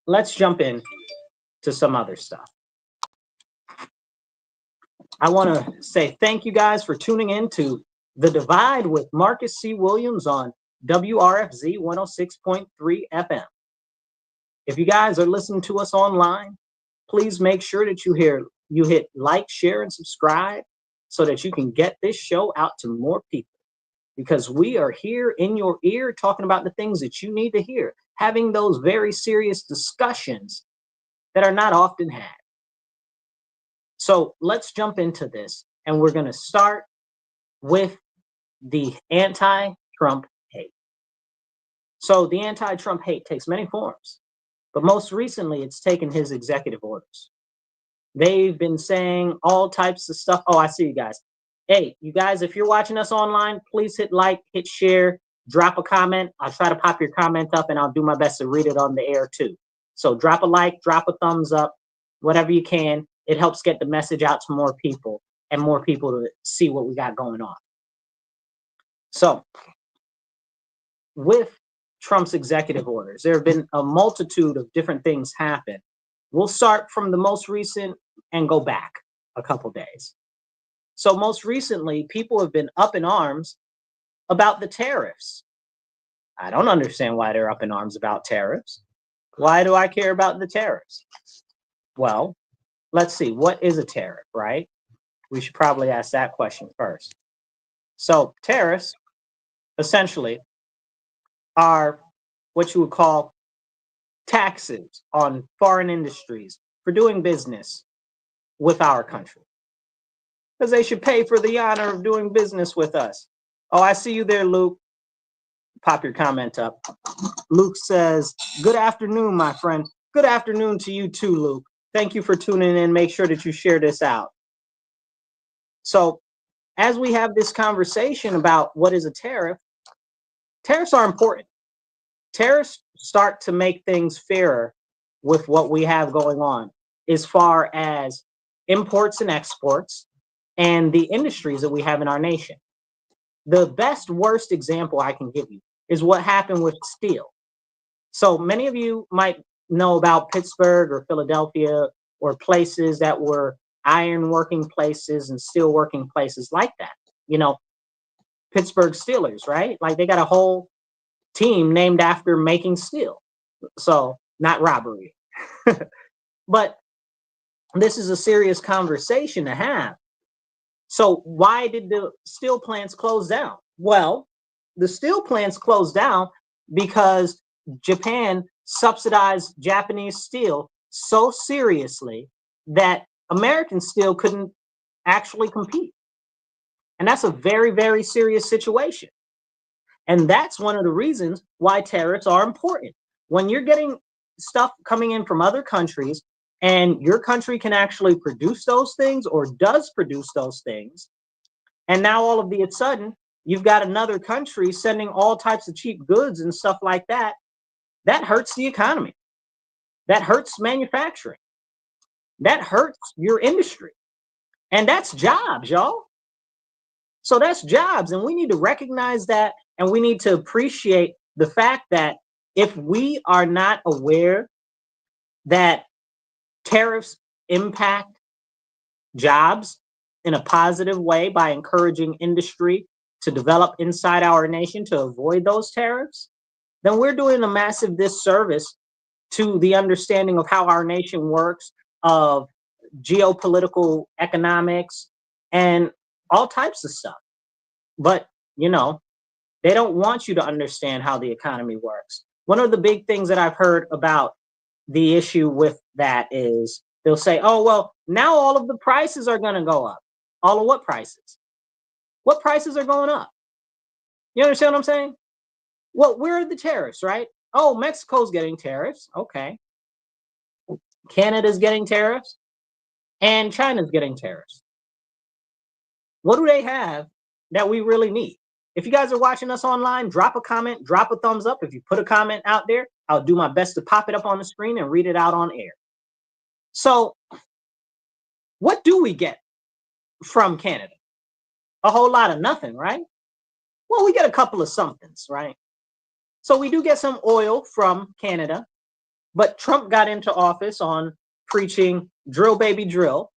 let's jump in to some other stuff. I want to say thank you guys for tuning in to The Divide with Marcus C. Williams on WRFZ 106.3 FM. If you guys are listening to us online, please make sure that you hit like, share, and subscribe so that you can get this show out to more people. Because we are here in your ear talking about the things that you need to hear, having those very serious discussions that are not often had. So let's jump into this, and we're going to start with the anti-Trump hate. So the anti-Trump hate takes many forms, but most recently it's taken his executive orders. They've been saying all types of stuff. Oh, I see you guys. Hey, you guys, if you're watching us online, please hit like, hit share, drop a comment. I'll try to pop your comment up, and I'll do my best to read it on the air too. So drop a like, drop a thumbs up, whatever you can. It helps get the message out to more people and more people to see what we got going on. So with Trump's executive orders, there have been a multitude of different things happen. We'll start from the most recent and go back a couple days. So most recently, people have been up in arms about the tariffs. I don't understand why they're up in arms about tariffs. Why do I care about the tariffs? Well, let's see, what is a tariff, right? We should probably ask that question first. So tariffs essentially are what you would call taxes on foreign industries for doing business with our country. Because they should pay for the honor of doing business with us. Oh, I see you there, Luke. Pop your comment up. Luke says, good afternoon, my friend. Good afternoon to you too, Luke. Thank you for tuning in. Make sure that you share this out. So as we have this conversation about what is a tariff, tariffs are important. Tariffs start to make things fairer with what we have going on as far as imports and exports and the industries that we have in our nation. The best, worst example I can give you is what happened with steel. So many of you might know about Pittsburgh or Philadelphia or places that were iron working places and steel working places like that. You know, Pittsburgh Steelers, right? Like they got a whole team named after making steel. So not robbery. But this is a serious conversation to have. So why did the steel plants close down? Well, the steel plants closed down because Japan subsidized Japanese steel so seriously that American steel couldn't actually compete. And that's a very, very serious situation. And that's one of the reasons why tariffs are important. When you're getting stuff coming in from other countries and your country can actually produce those things or does produce those things, and now all of a sudden you've got another country sending all types of cheap goods and stuff like that, that hurts the economy. That hurts manufacturing. That hurts your industry. And that's jobs, y'all. So that's jobs, and we need to recognize that, and we need to appreciate the fact that if we are not aware that tariffs impact jobs in a positive way by encouraging industry to develop inside our nation to avoid those tariffs, then we're doing a massive disservice to the understanding of how our nation works, of geopolitical economics, and all types of stuff. But, you know, they don't want you to understand how the economy works. One of the big things that I've heard about the issue with that is they'll say, oh, well, now all of the prices are going to go up. All of what prices? What prices are going up? You understand what I'm saying? Well, where are the tariffs, right? Oh, Mexico's getting tariffs. Okay. Canada's getting tariffs. And China's getting tariffs. What do they have that we really need? If you guys are watching us online, drop a comment, drop a thumbs up. If you put a comment out there, I'll do my best to pop it up on the screen and read it out on air. So what do we get from Canada? A whole lot of nothing, right? Well, we get a couple of somethings, right? So we do get some oil from Canada. But Trump got into office on preaching drill baby drill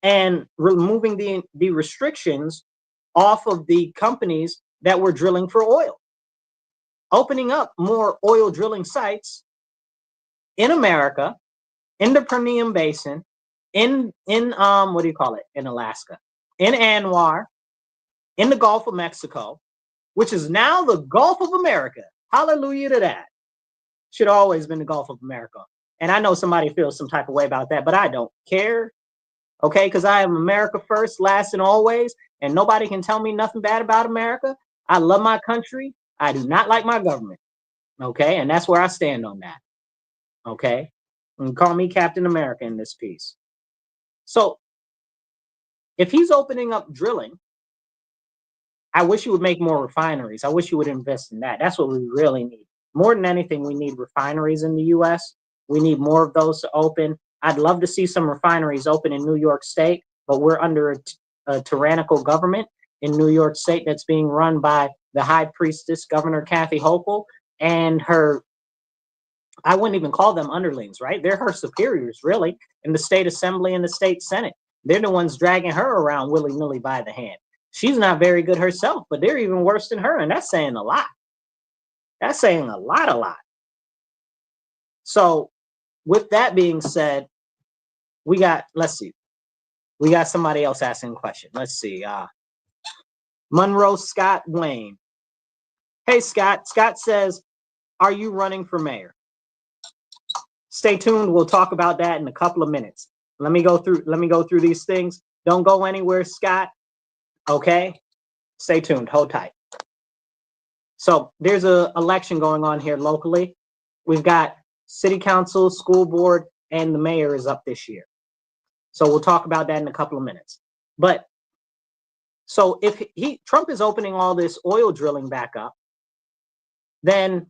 and removing the restrictions off of the companies that were drilling for oil, opening up more oil drilling sites in America, in the Permian Basin, in what do you call it, in Alaska, in Anwar, in the Gulf of Mexico, which is now the Gulf of America. Hallelujah to that. Should always been the Gulf of America. And I know somebody feels some type of way about that, but I don't care. Okay, because I am America first, last, and always, and nobody can tell me nothing bad about America. I love my country. I do not like my government. Okay, and that's where I stand on that. Okay, and call me Captain America in this piece. So if he's opening up drilling, I wish you would make more refineries. I wish you would invest in that. That's what we really need. More than anything, we need refineries in the U.S. We need more of those to open. I'd love to see some refineries open in New York State, but we're under a tyrannical government in New York State that's being run by the high priestess, Governor Kathy Hochul, and her, I wouldn't even call them underlings, right? They're her superiors, really, in the state assembly and the state senate. They're the ones dragging her around willy-nilly by the hand. She's not very good herself, but they're even worse than her, and that's saying a lot. That's saying a lot. So with that being said, we got, let's see, we got somebody else asking a question. Let's see. Monroe Scott Wayne. Hey, Scott. Scott says, are you running for mayor? Stay tuned. We'll talk about that in a couple of minutes. Let me go through these things. Don't go anywhere, Scott. Okay? Stay tuned. Hold tight. So there's an election going on here locally. We've got city council, school board, and the mayor is up this year. So we'll talk about that in a couple of minutes. But so if Trump is opening all this oil drilling back up, then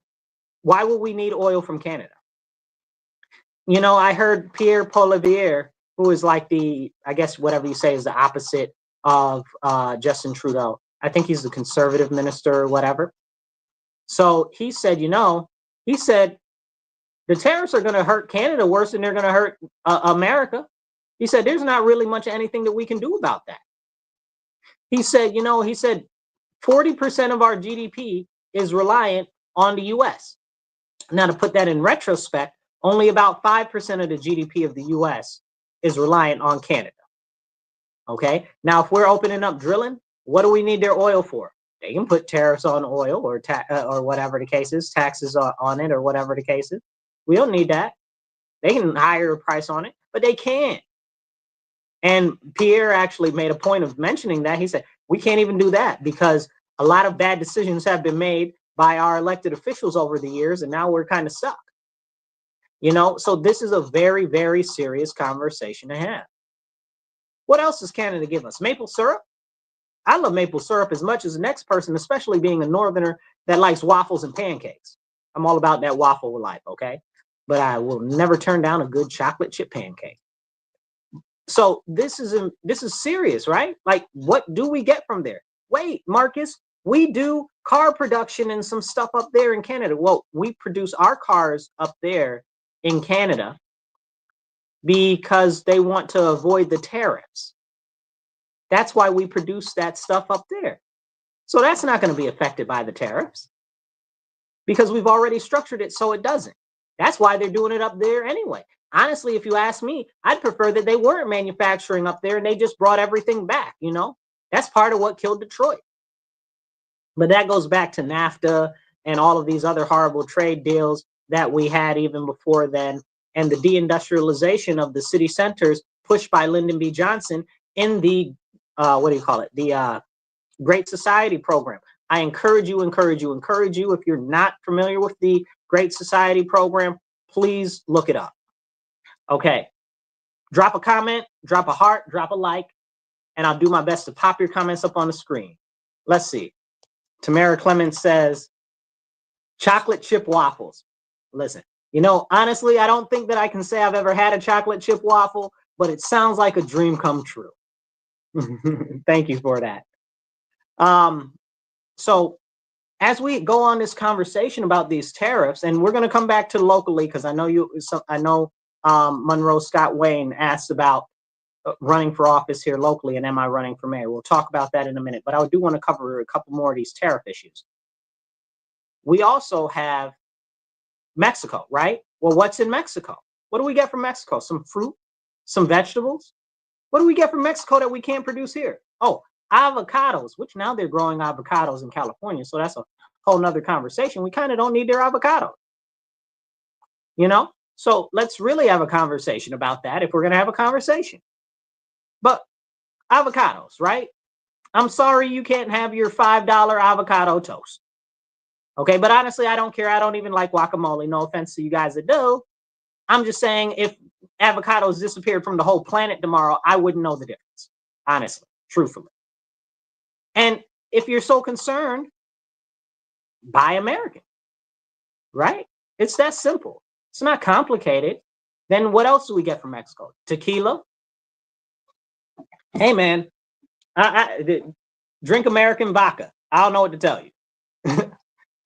why would we need oil from Canada? You know, I heard Pierre Poilievre, who is like the, I guess whatever you say is the opposite of Justin Trudeau. I think he's the conservative minister or whatever. So he said, the tariffs are going to hurt Canada worse than they're going to hurt America. He said, there's not really much of anything that we can do about that. He said, 40% of our GDP is reliant on the US. Now, to put that in retrospect, only about 5% of the GDP of the US is reliant on Canada. Okay. Now, if we're opening up drilling, what do we need their oil for? They can put tariffs on oil or whatever the case is, taxes on it or whatever the case is. We don't need that. They can hire a price on it, but they can't. And Pierre actually made a point of mentioning that. He said, we can't even do that because a lot of bad decisions have been made by our elected officials over the years, and now we're kind of stuck. So this is a very, very serious conversation to have. What else does Canada give us? Maple syrup? I love maple syrup as much as the next person, especially being a northerner that likes waffles and pancakes. I'm all about that waffle life, okay? But I will never turn down a good chocolate chip pancake. So this is serious, right? Like, what do we get from there? Wait, Marcus, we do car production and some stuff up there in Canada. Well, we produce our cars up there in Canada because they want to avoid the tariffs. That's why we produce that stuff up there. So that's not going to be affected by the tariffs because we've already structured it so it doesn't. That's why they're doing it up there anyway. Honestly, if you ask me, I'd prefer that they weren't manufacturing up there and they just brought everything back, That's part of what killed Detroit. But that goes back to NAFTA and all of these other horrible trade deals that we had even before then, and the deindustrialization of the city centers pushed by Lyndon B. Johnson in the, the Great Society program. I encourage you, if you're not familiar with the Great Society program, please look it up. Okay, drop a comment, drop a heart, drop a like, and I'll do my best to pop your comments up on the screen. Let's see. Tamara Clemens says, chocolate chip waffles. Listen, honestly, I don't think that I can say I've ever had a chocolate chip waffle, but it sounds like a dream come true. Thank you for that. So as we go on this conversation about these tariffs, and we're going to come back to locally, because I know Monroe Scott Wayne asked about running for office here locally, and am I running for mayor? We'll talk about that in a minute, but I do want to cover a couple more of these tariff issues. We also have Mexico, right? Well, what's in Mexico? What do we get from Mexico? Some fruit, some vegetables. What do we get from Mexico that we can't produce here? Oh, avocados, which now they're growing avocados in California. So that's a whole nother conversation. We kind of don't need their avocado, you know? So let's really have a conversation about that if we're going to have a conversation. But avocados, right? I'm sorry you can't have your $5 avocado toast. Okay, but honestly, I don't care. I don't even like guacamole. No offense to you guys that do. I'm just saying, if avocados disappeared from the whole planet tomorrow, I wouldn't know the difference, honestly, truthfully. And if you're so concerned, buy American, right? It's that simple. It's not complicated. Then what else do we get from Mexico? Tequila. Hey, man, drink American vodka. I don't know what to tell you.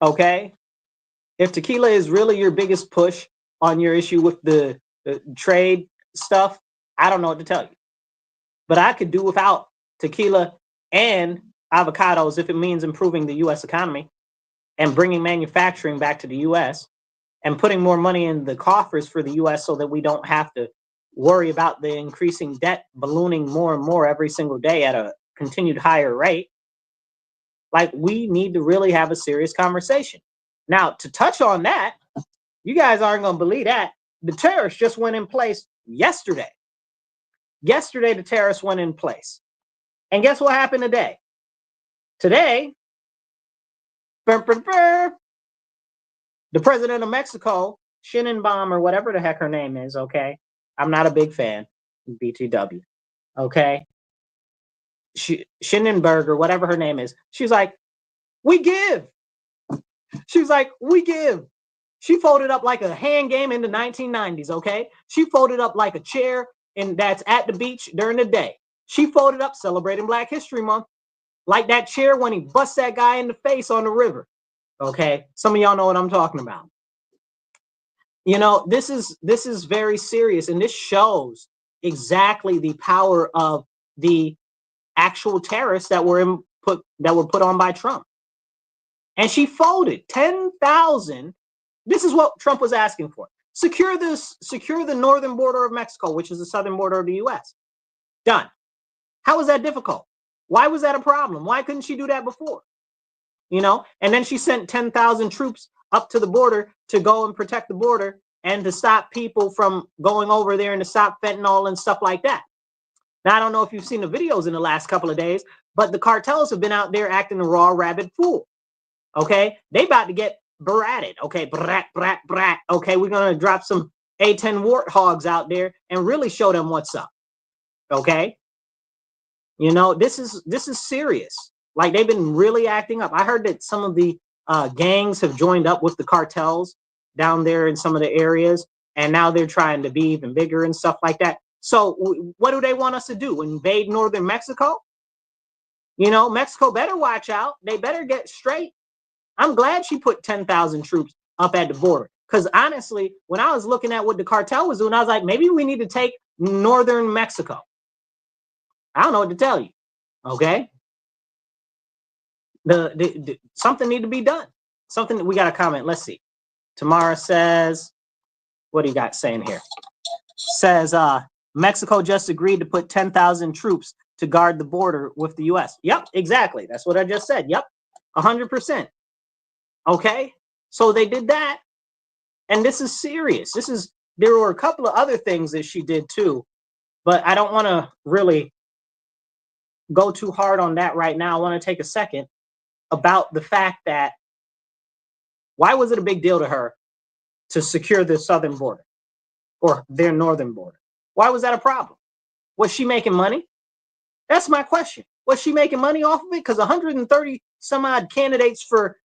Okay? If tequila is really your biggest push on your issue with the trade stuff, I don't know what to tell you. But I could do without tequila and avocados if it means improving the U.S. economy and bringing manufacturing back to the U.S. and putting more money in the coffers for the U.S. so that we don't have to worry about the increasing debt ballooning more and more every single day at a continued higher rate. Like, we need to really have a serious conversation. Now, to touch on that, you guys aren't going to believe that. The tariffs just went in place yesterday. Yesterday, the tariffs went in place. And guess what happened today? Today, the president of Mexico, Shinenbaum, or whatever the heck her name is, okay? I'm not a big fan, BTW, okay? Shinenberg, or whatever her name is, she's like, we give. She was like, we give. She folded up like a hand game in the 1990s, okay? She folded up like a chair and that's at the beach during the day. She folded up celebrating Black History Month, like that chair when he busts that guy in the face on the river, okay? Some of y'all know what I'm talking about. You know, this is very serious, and this shows exactly the power of the actual tariffs that were put on by Trump. And she folded 10,000. This is what Trump was asking for. Secure the northern border of Mexico, which is the southern border of the U.S. Done. How was that difficult? Why was that a problem? Why couldn't she do that before? You know, and then she sent 10,000 troops up to the border to go and protect the border and to stop people from going over there and to stop fentanyl and stuff like that. Now, I don't know if you've seen the videos in the last couple of days, but the cartels have been out there acting a raw rabid fool. Okay, they about to get berated. Okay, brat, brat, brat. Okay, we're gonna drop some A10 warthogs out there and really show them what's up. Okay, you know, this is serious. Like, they've been really acting up. I heard that some of the gangs have joined up with the cartels down there in some of the areas, and now they're trying to be even bigger and stuff like that. So what do they want us to do? Invade northern Mexico? You know, Mexico better watch out. They better get straight. I'm glad she put 10,000 troops up at the border. Because honestly, when I was looking at what the cartel was doing, I was like, maybe we need to take northern Mexico. I don't know what to tell you. Okay. Something need to be done. Something that we got a comment. Let's see. Tamara says, what do you got saying here? Says, Mexico just agreed to put 10,000 troops to guard the border with the U.S. Yep, exactly. That's what I just said. Yep, 100%. Okay, so they did that, and this is serious. There were a couple of other things that she did too, but I don't want to really go too hard on that right now. I want to take a second about the fact that, why was it a big deal to her to secure the southern border or their northern border? Why was that a problem? Was she making money? That's my question. Was she making money off of it? Because 130 some odd candidates for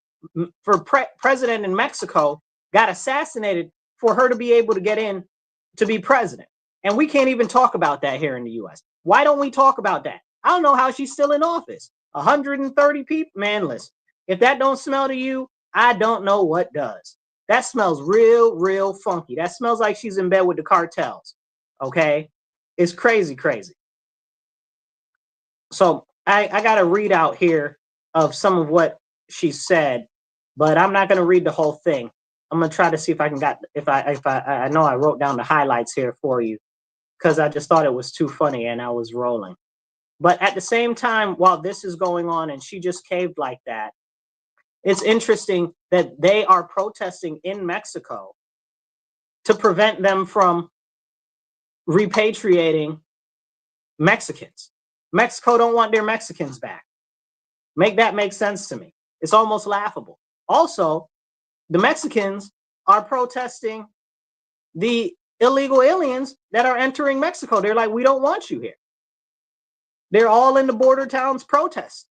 president in Mexico got assassinated for her to be able to get in to be president. And we can't even talk about that here in the U.S. Why don't we talk about that? I don't know how she's still in office. 130 people, man, listen. If that don't smell to you, I don't know what does. That smells real, real funky. That smells like she's in bed with the cartels. Okay? It's crazy, crazy. So I got a readout here of some of what she said, but I'm not going to read the whole thing. I'm going to try to see if I can I know I wrote down the highlights here for you because I just thought it was too funny and I was rolling. But at the same time, while this is going on and she just caved like that, it's interesting that they are protesting in Mexico to prevent them from repatriating Mexicans. Mexico don't want their Mexicans back. Make that make sense to me. It's almost laughable. Also, the Mexicans are protesting the illegal aliens that are entering Mexico. They're like, we don't want you here. They're all in the border towns protesting.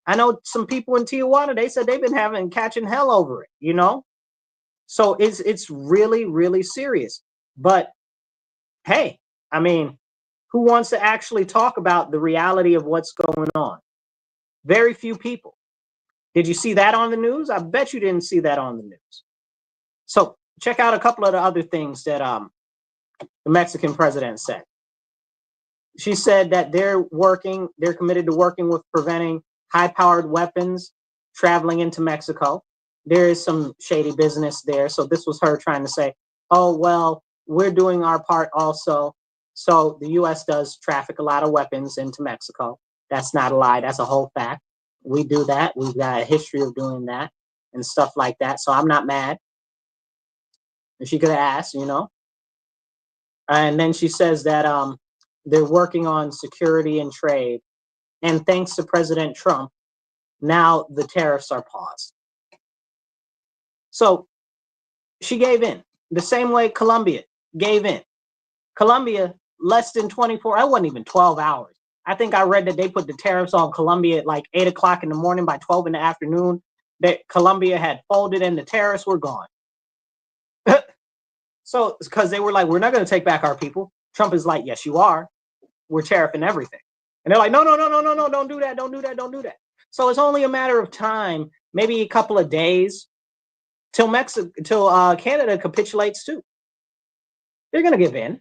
I know some people in Tijuana, they said they've been catching hell over it, you know? So it's really, really serious. But hey, I mean, who wants to actually talk about the reality of what's going on? Very few people. Did you see that on the news? I bet you didn't see that on the news. So check out a couple of the other things that the Mexican president said. She said that they're committed to working with preventing high-powered weapons traveling into Mexico. There is some shady business there. So this was her trying to say, oh, well, we're doing our part also. So the U.S. does traffic a lot of weapons into Mexico. That's not a lie. That's a whole fact. We do that. We've got a history of doing that and stuff like that. So I'm not mad. And she could have asked, you know. And then she says that they're working on security and trade. And thanks to President Trump, now the tariffs are paused. So she gave in the same way Colombia gave in. Colombia, less than 24, it wasn't even 12 hours. I think I read that they put the tariffs on Colombia at like 8 o'clock in the morning. By 12 in the afternoon, that Colombia had folded and the tariffs were gone. So because they were like, we're not going to take back our people. Trump is like, yes, you are. We're tariffing everything. And they're like, no, don't do that. Don't do that. Don't do that. So it's only a matter of time, maybe a couple of days till Canada capitulates too. They're going to give in.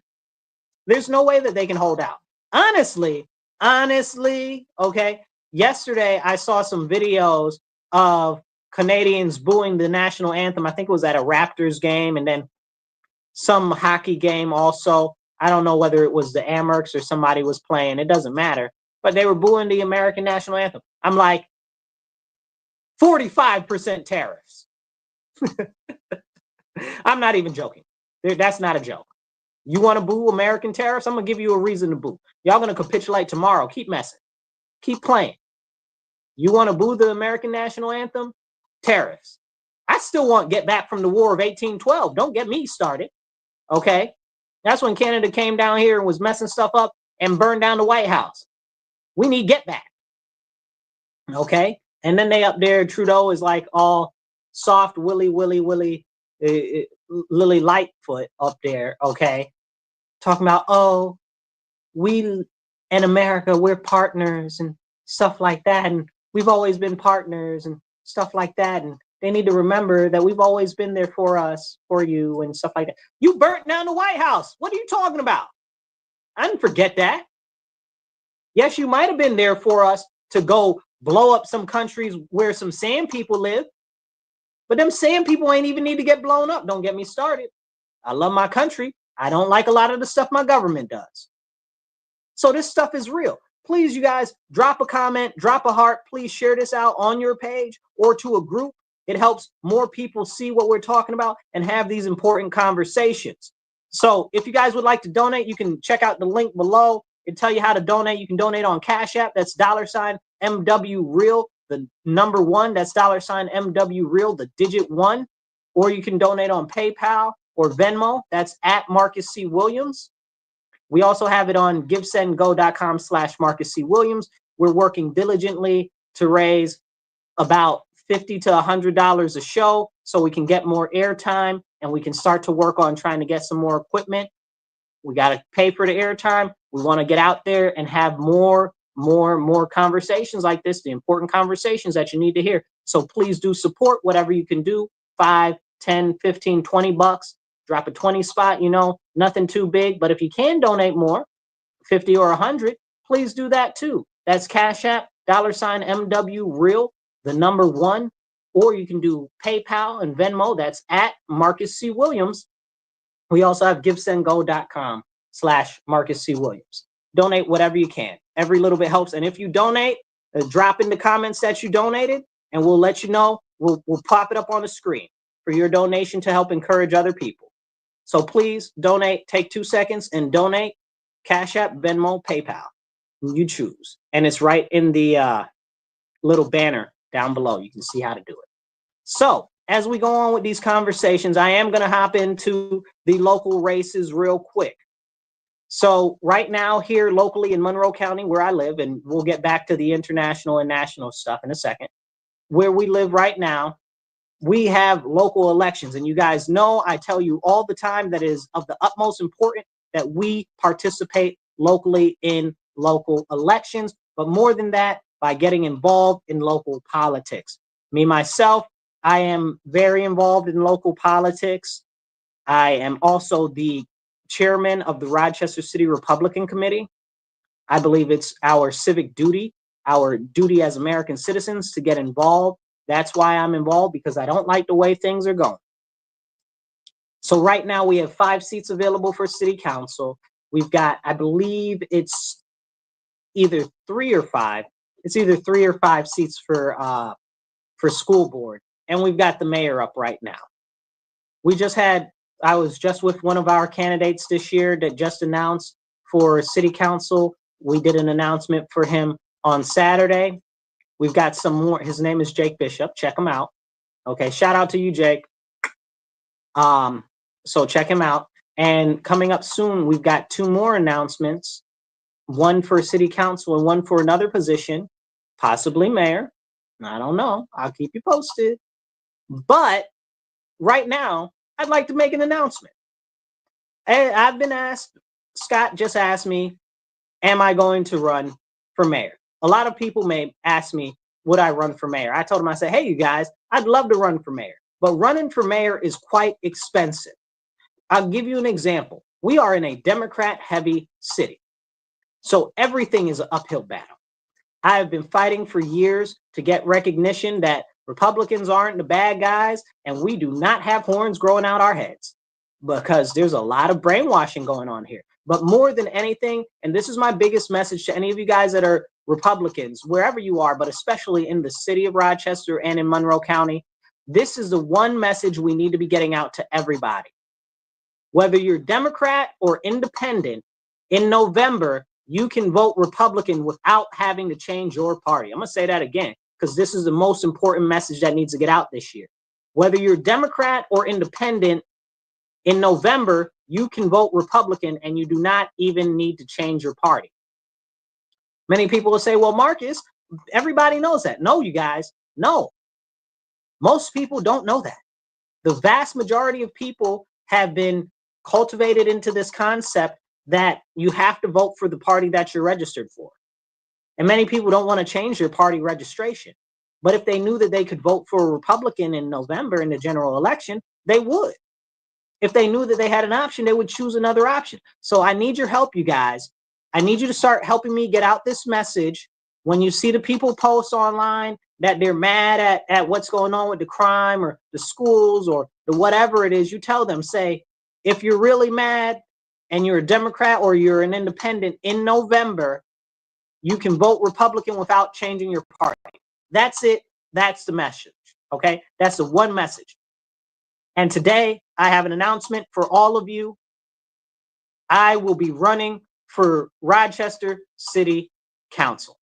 There's no way that they can hold out. Honestly, okay. Yesterday, I saw some videos of Canadians booing the national anthem. I think it was at a Raptors game and then some hockey game also. I don't know whether it was the Amerks or somebody was playing. It doesn't matter. But they were booing the American national anthem. I'm like, 45% tariffs. I'm not even joking. That's not a joke. You want to boo American tariffs? I'm going to give you a reason to boo. Y'all going to capitulate tomorrow. Keep messing. Keep playing. You want to boo the American national anthem? Tariffs. I still want Get Back from the War of 1812. Don't get me started. Okay? That's when Canada came down here and was messing stuff up and burned down the White House. We need Get Back. Okay? And then they up there, Trudeau is like all soft, Lily Lightfoot up there, okay? Talking about, oh, we in America, we're partners and stuff like that. And we've always been partners and stuff like that. And they need to remember that we've always been there for us, for you and stuff like that. You burnt down the White House. What are you talking about? I didn't forget that. Yes, you might have been there for us to go blow up some countries where some sand people live. But them sand people ain't even need to get blown up. Don't get me started. I love my country. I don't like a lot of the stuff my government does. So this stuff is real. Please, you guys, drop a comment, drop a heart. Please share this out on your page or to a group. It helps more people see what we're talking about and have these important conversations. So if you guys would like to donate, you can check out the link below. It'll tell you how to donate. You can donate on Cash App. That's $MW Real, the number 1. That's $MW Real, the digit 1. Or you can donate on PayPal or Venmo. That's at Marcus C. Williams. We also have it on givesendgo.com/Marcus C. Williams. We're working diligently to raise about $50 to $100 a show so we can get more airtime and we can start to work on trying to get some more equipment. We got to pay for the airtime. We want to get out there and have more conversations like this, the important conversations that you need to hear. So please do support whatever you can do. 5, 10, 15, 20 bucks. Drop a 20 spot, you know, nothing too big. But if you can donate more, 50 or 100, please do that too. That's Cash App, $MW Real, the number 1. Or you can do PayPal and Venmo. That's at Marcus C. Williams. We also have givesendgo.com/Marcus C. Williams. Donate whatever you can. Every little bit helps. And if you donate, drop in the comments that you donated, and we'll let you know. We'll pop it up on the screen for your donation to help encourage other people. So please donate. Take 2 seconds and donate. Cash App, Venmo, PayPal. You choose. And it's right in the little banner down below. You can see how to do it. So as we go on with these conversations, I am going to hop into the local races real quick. So right now here locally in Monroe County, where I live, and we'll get back to the international and national stuff in a second, where we live right now, we have local elections. And you guys know, I tell you all the time that it is of the utmost importance that we participate locally in local elections, but more than that, by getting involved in local politics. Me, myself, I am very involved in local politics. I am also the chairman of the Rochester City Republican Committee. I believe it's our civic duty, our duty as American citizens to get involved. That's why I'm involved, because I don't like the way things are going. So right now we have 5 seats available for city council. We've got, I believe it's either 3 or 5. It's either 3 or 5 seats for school board. And we've got the mayor up right now. I was just with one of our candidates this year that just announced for city council. We did an announcement for him on Saturday. We've got some more. His name is Jake Bishop. Check him out. Okay, shout out to you, Jake. So check him out. And coming up soon, we've got 2 more announcements. One for city council and one for another position, possibly mayor. I don't know. I'll keep you posted. But right now, I'd like to make an announcement. I've been asked, Scott just asked me, am I going to run for mayor? A lot of people may ask me, would I run for mayor? I told them, I said, hey, you guys, I'd love to run for mayor, but running for mayor is quite expensive. I'll give you an example. We are in a Democrat-heavy city, so everything is an uphill battle. I have been fighting for years to get recognition that Republicans aren't the bad guys, and we do not have horns growing out our heads, because there's a lot of brainwashing going on here. But more than anything, and this is my biggest message to any of you guys that are Republicans, wherever you are, but especially in the city of Rochester and in Monroe County, this is the one message we need to be getting out to everybody. Whether you're Democrat or independent, in November, you can vote Republican without having to change your party. I'm going to say that again, because this is the most important message that needs to get out this year. Whether you're Democrat or independent, in November, you can vote Republican and you do not even need to change your party. Many people will say, well, Marcus, everybody knows that. No, you guys, no. Most people don't know that. The vast majority of people have been cultivated into this concept that you have to vote for the party that you're registered for. And many people don't want to change their party registration. But if they knew that they could vote for a Republican in November in the general election, they would. If they knew that they had an option, they would choose another option. So I need your help, you guys. I need you to start helping me get out this message. When you see the people post online that they're mad at what's going on with the crime or the schools or the whatever it is, you tell them, say, if you're really mad and you're a Democrat or you're an independent in November, you can vote Republican without changing your party. That's it. That's the message. Okay? That's the one message. And today I have an announcement for all of you. I will be running for Rochester City Council.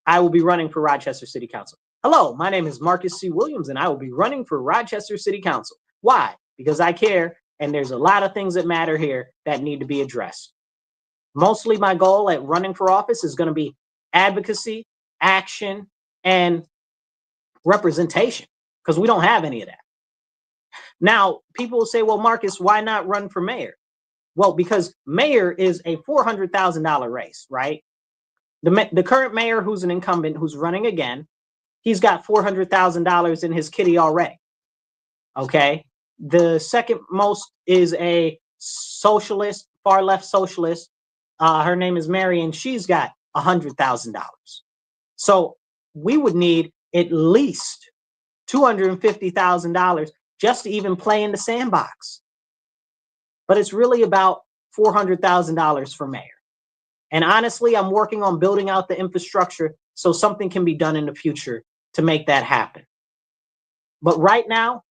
I will be running for Rochester City Council. Hello, my name is Marcus C. Williams, and I will be running for Rochester City Council. Why? Because I care, and there's a lot of things that matter here that need to be addressed. Mostly my goal at running for office is going to be advocacy, action, and representation, because we don't have any of that. Now, people will say, well, Marcus, why not run for mayor? Well, because mayor is a $400,000 race, right? The current mayor, who's an incumbent, who's running again, he's got $400,000 in his kitty already. Okay. The second most is a socialist, far left socialist. Her name is Mary, and she's got $100,000. So we would need at least $250,000 just to even play in the sandbox. But it's really about $400,000 for mayor. And honestly, I'm working on building out the infrastructure so something can be done in the future to make that happen. But right now,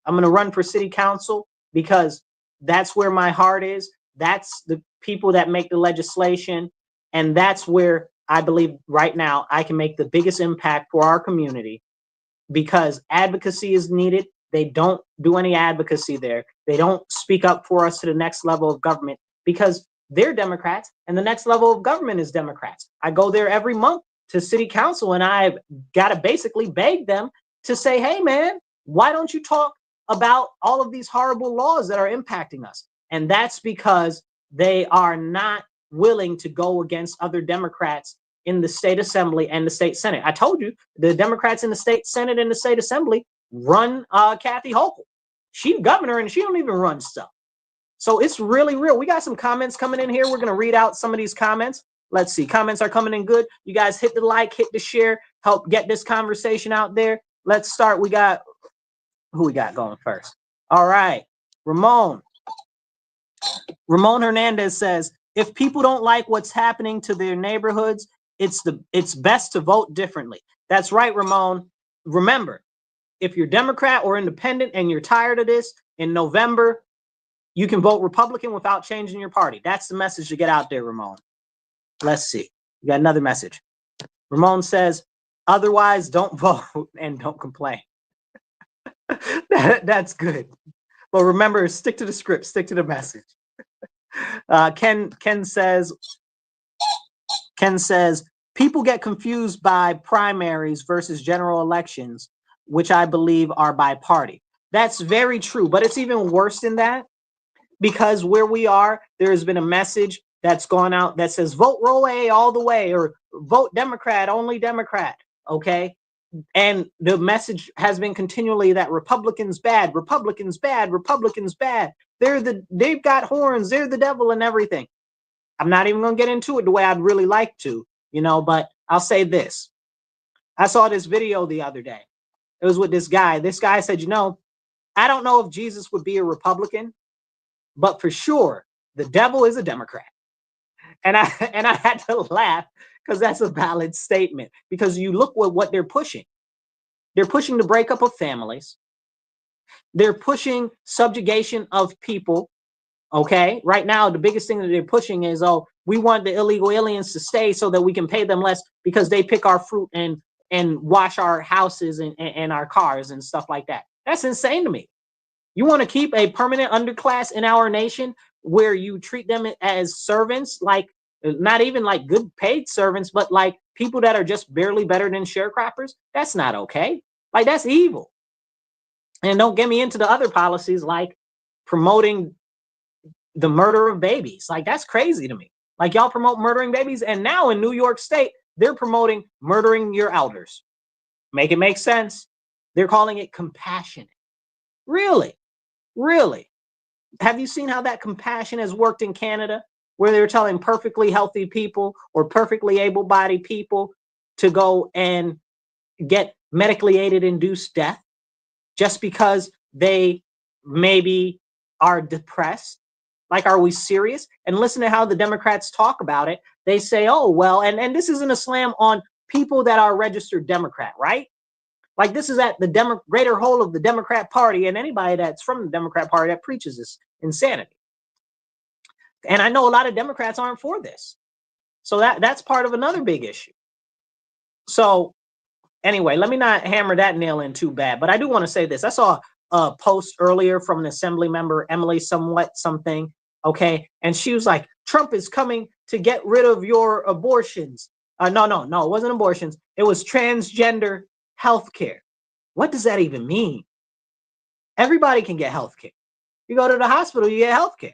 I'm going to run for city council because that's where my heart is. That's the people that make the legislation. And that's where I believe right now I can make the biggest impact for our community, because advocacy is needed. They don't do any advocacy there. They don't speak up for us to the next level of government because they're Democrats and the next level of government is Democrats. I go there every month to city council and I've got to basically beg them to say, hey, man, why don't you talk about all of these horrible laws that are impacting us? And that's because they are not willing to go against other Democrats in the state assembly and the state senate. I told you the Democrats in the state senate and the state assembly run Kathy Hochul. She's governor and she don't even run stuff. So it's really real. We got some comments coming in here. We're going to read out some of these comments. Let's see. Comments are coming in good. You guys hit the like, hit the share, help get this conversation out there. Let's start. We got, who we got going first? All right. Ramon Hernandez says, if people don't like what's happening to their neighborhoods, it's best to vote differently. That's right, Ramon. Remember, if you're Democrat or independent and you're tired of this, in November, you can vote Republican without changing your party. That's the message to get out there, Ramon. Let's see. We got another message. Ramon says, otherwise, don't vote and don't complain. That's good. But remember, stick to the script, stick to the message. Ken says, people get confused by primaries versus general elections, which I believe are by party. That's very true, but it's even worse than that, because where we are, there has been a message that's gone out that says vote roll A all the way, or vote Democrat, only Democrat. Okay. And the message has been continually that Republicans bad, Republicans bad, Republicans bad. They've got horns, they're the devil and everything. I'm not even going to get into it the way I'd really like to, but I'll say this. I saw this video the other day. It was with this guy. This guy said, I don't know if Jesus would be a Republican, but for sure, the devil is a Democrat. And I had to laugh because that's a valid statement, because you look at what they're pushing. They're pushing the breakup of families. They're pushing subjugation of people. Okay. Right now, the biggest thing that they're pushing is, we want the illegal aliens to stay so that we can pay them less because they pick our fruit and wash our houses and our cars and stuff like that. That's insane to me. You want to keep a permanent underclass in our nation where you treat them as servants, like not even like good paid servants, but like people that are just barely better than sharecroppers? That's not okay. Like, that's evil. And don't get me into the other policies like promoting the murder of babies. Like, that's crazy to me. Like, y'all promote murdering babies, and now in New York State, they're promoting murdering your elders. Make it make sense. They're calling it compassionate. Really? Really? Have you seen how that compassion has worked in Canada, where they're telling perfectly healthy people or perfectly able-bodied people to go and get medically aided induced death just because they maybe are depressed? Like, are we serious? And listen to how the Democrats talk about it. They say, oh, well, and this isn't a slam on people that are registered Democrat, right? Like, this is at the greater whole of the Democrat Party and anybody that's from the Democrat Party that preaches this insanity. And I know a lot of Democrats aren't for this. So that's part of another big issue. So anyway, let me not hammer that nail in too bad, but I do want to say this. I saw a post earlier from an assembly member, Emily something, okay? And she was like, Trump is coming to get rid of your abortions. No, it wasn't abortions. It was transgender healthcare. What does that even mean? Everybody can get healthcare. You go to the hospital, you get healthcare.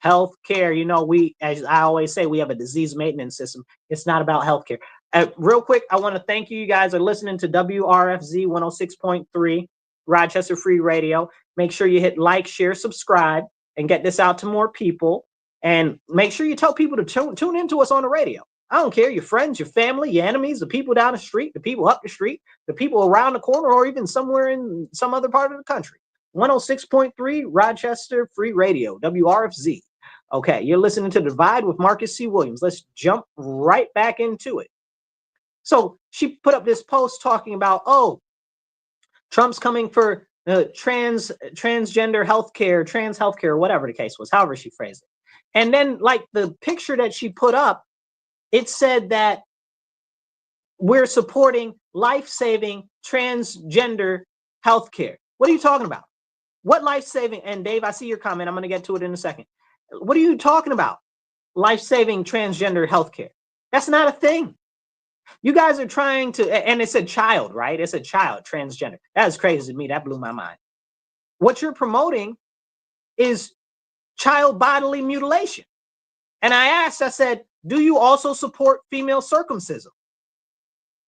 Healthcare, we, as I always say, we have a disease maintenance system. It's not about healthcare. Real quick, I want to thank you. You guys are listening to WRFZ 106.3 Rochester Free Radio. Make sure you hit like, share, subscribe, and get this out to more people. And make sure you tell people to tune into us on the radio. I don't care, your friends, your family, your enemies, the people down the street, the people up the street, the people around the corner, or even somewhere in some other part of the country. 106.3 Rochester Free Radio, WRFZ. Okay, you're listening to Divide with Marcus C. Williams. Let's jump right back into it. So she put up this post talking about, oh, Trump's coming for transgender healthcare, trans healthcare, whatever the case was, however she phrased it. And then, like, the picture that she put up, it said that we're supporting life-saving transgender healthcare. What are you talking about? What life-saving? And Dave, I see your comment. I'm going to get to it in a second. What are you talking about? Life-saving transgender healthcare. That's not a thing. You guys are trying to, and it's a child, right? It's a child, transgender. That is crazy to me. That blew my mind. What you're promoting is child bodily mutilation. And I said, do you also support female circumcision?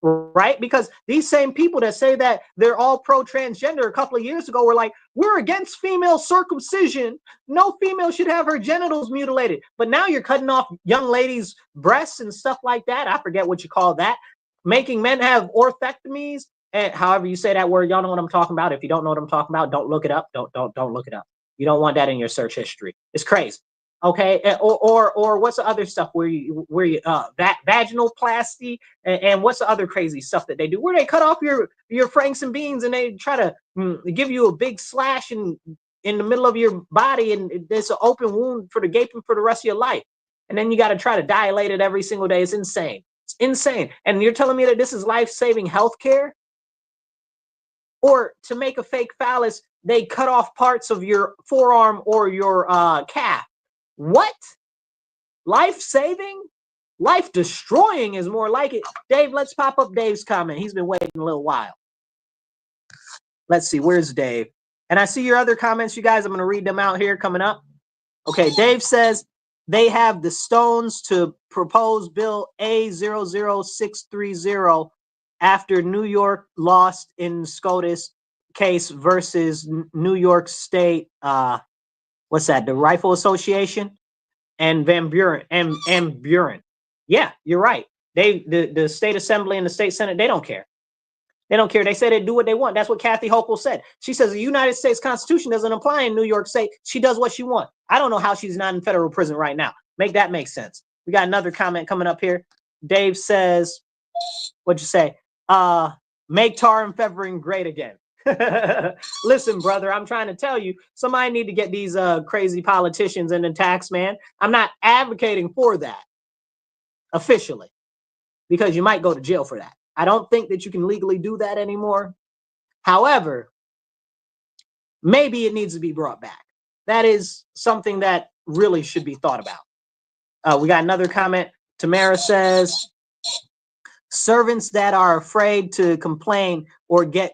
Right? Because these same people that say that they're all pro-transgender a couple of years ago were like, we're against female circumcision. No female should have her genitals mutilated. But now you're cutting off young ladies' breasts and stuff like that. I forget what you call that. Making men have orthectomies, and however you say that word, y'all know what I'm talking about. If you don't know what I'm talking about, don't look it up. Don't look it up. You don't want that in your search history. It's crazy. Okay, or what's the other stuff where you vaginoplasty and what's the other crazy stuff that they do where they cut off your franks and beans and they try to give you a big slash in the middle of your body and there's an open wound for the gaping for the rest of your life, and then you got to try to dilate it every single day. It's insane. It's insane. And you're telling me that this is life-saving healthcare? Or to make a fake phallus, they cut off parts of your forearm or your calf. What? Life-saving? Life-destroying is more like it. Dave, let's pop up Dave's comment. He's been waiting a little while. Let's see, where's Dave? And I see your other comments, you guys. I'm going to read them out here coming up. Okay, Dave says they have the stones to propose Bill A00630 after New York lost in SCOTUS case versus New York State, what's that? The Rifle Association and Van Buren and Buren. Yeah, you're right. The state assembly and the state senate, they don't care. They don't care. They say they do what they want. That's what Kathy Hochul said. She says the United States Constitution doesn't apply in New York State. She does what she wants. I don't know how she's not in federal prison right now. Make that make sense. We got another comment coming up here. Dave says, what'd you say? Make tar and feathering great again. Listen, brother, I'm trying to tell you, somebody need to get these crazy politicians in the tax, man. I'm not advocating for that officially because you might go to jail for that. I don't think that you can legally do that anymore. However, maybe it needs to be brought back. That is something that really should be thought about. We got another comment. Tamara says, servants that are afraid to complain or get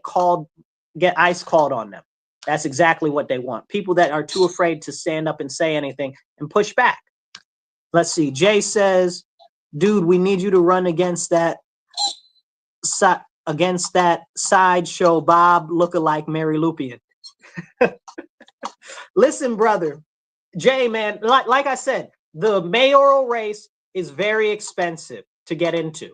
ice called on them. That's exactly what they want. People that are too afraid to stand up and say anything and push back. Let's see. Jay says, dude, we need you to run against that sideshow Bob lookalike Mary Lupian. Listen, brother, Jay, man, like I said, the mayoral race is very expensive to get into.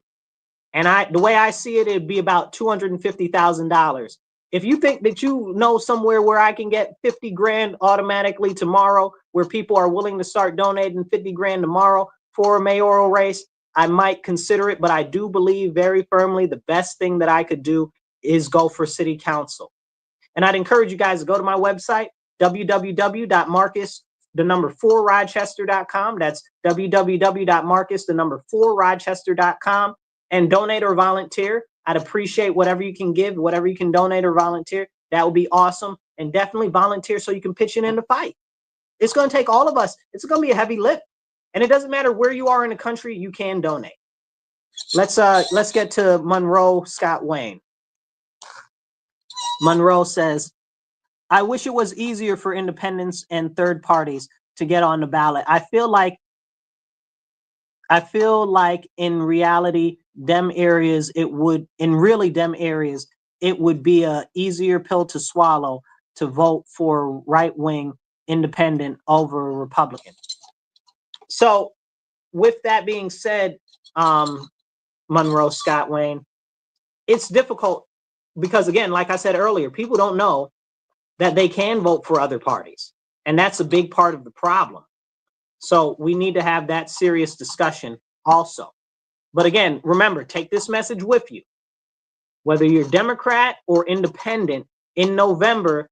And the way I see it, it'd be about $250,000. If you think that you know somewhere where I can get 50 grand automatically tomorrow, where people are willing to start donating 50 grand tomorrow for a mayoral race, I might consider it. But I do believe very firmly the best thing that I could do is go for city council. And I'd encourage you guys to go to my website, www.marcus4rochester.com. That's www.marcus4rochester.com. And donate or volunteer. I'd appreciate whatever you can give, whatever you can donate or volunteer. That would be awesome. And definitely volunteer so you can pitch in the fight. It's going to take all of us. It's going to be a heavy lift. And it doesn't matter where you are in the country, you can donate. Let's get to Monroe Scott Wayne. Monroe says, I wish it was easier for independents and third parties to get on the ballot. I feel like in reality, them areas, it would be a easier pill to swallow to vote for right-wing independent over Republican. So with that being said, Monroe Scott Wayne, it's difficult because, again, like I said earlier, people don't know that they can vote for other parties. And that's a big part of the problem. So we need to have that serious discussion also. But again, remember, take this message with you. Whether you're Democrat or independent, in November,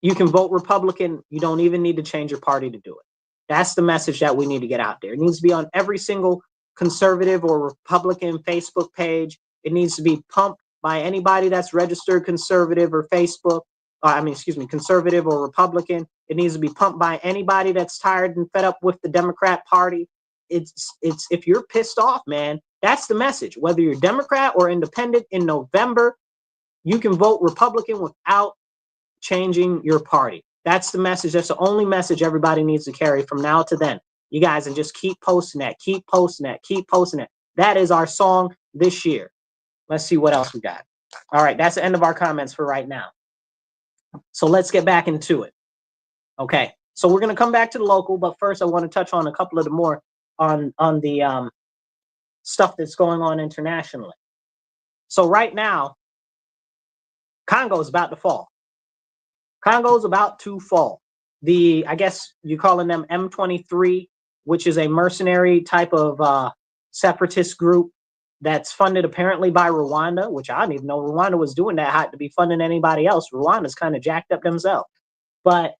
you can vote Republican. You don't even need to change your party to do it. That's the message that we need to get out there. It needs to be on every single conservative or Republican Facebook page. It needs to be pumped by anybody that's registered conservative or Facebook. Conservative or Republican. It needs to be pumped by anybody that's tired and fed up with the Democrat Party. It's if you're pissed off, man, that's the message. Whether you're Democrat or independent, in November, you can vote Republican without changing your party. That's the message. That's the only message everybody needs to carry from now to then. You guys, and just keep posting that, keep posting that, keep posting that. That is our song this year. Let's see what else we got. All right, that's the end of our comments for right now. So let's get back into it. Okay, so we're going to come back to the local, but first I want to touch on a couple of the more on the stuff that's going on internationally. So right now, Congo is about to fall. Congo's about to fall. I guess you're calling them M23, which is a mercenary type of separatist group that's funded apparently by Rwanda, which I didn't even know Rwanda was doing that hot to be funding anybody else. Rwanda's kind of jacked up themselves. But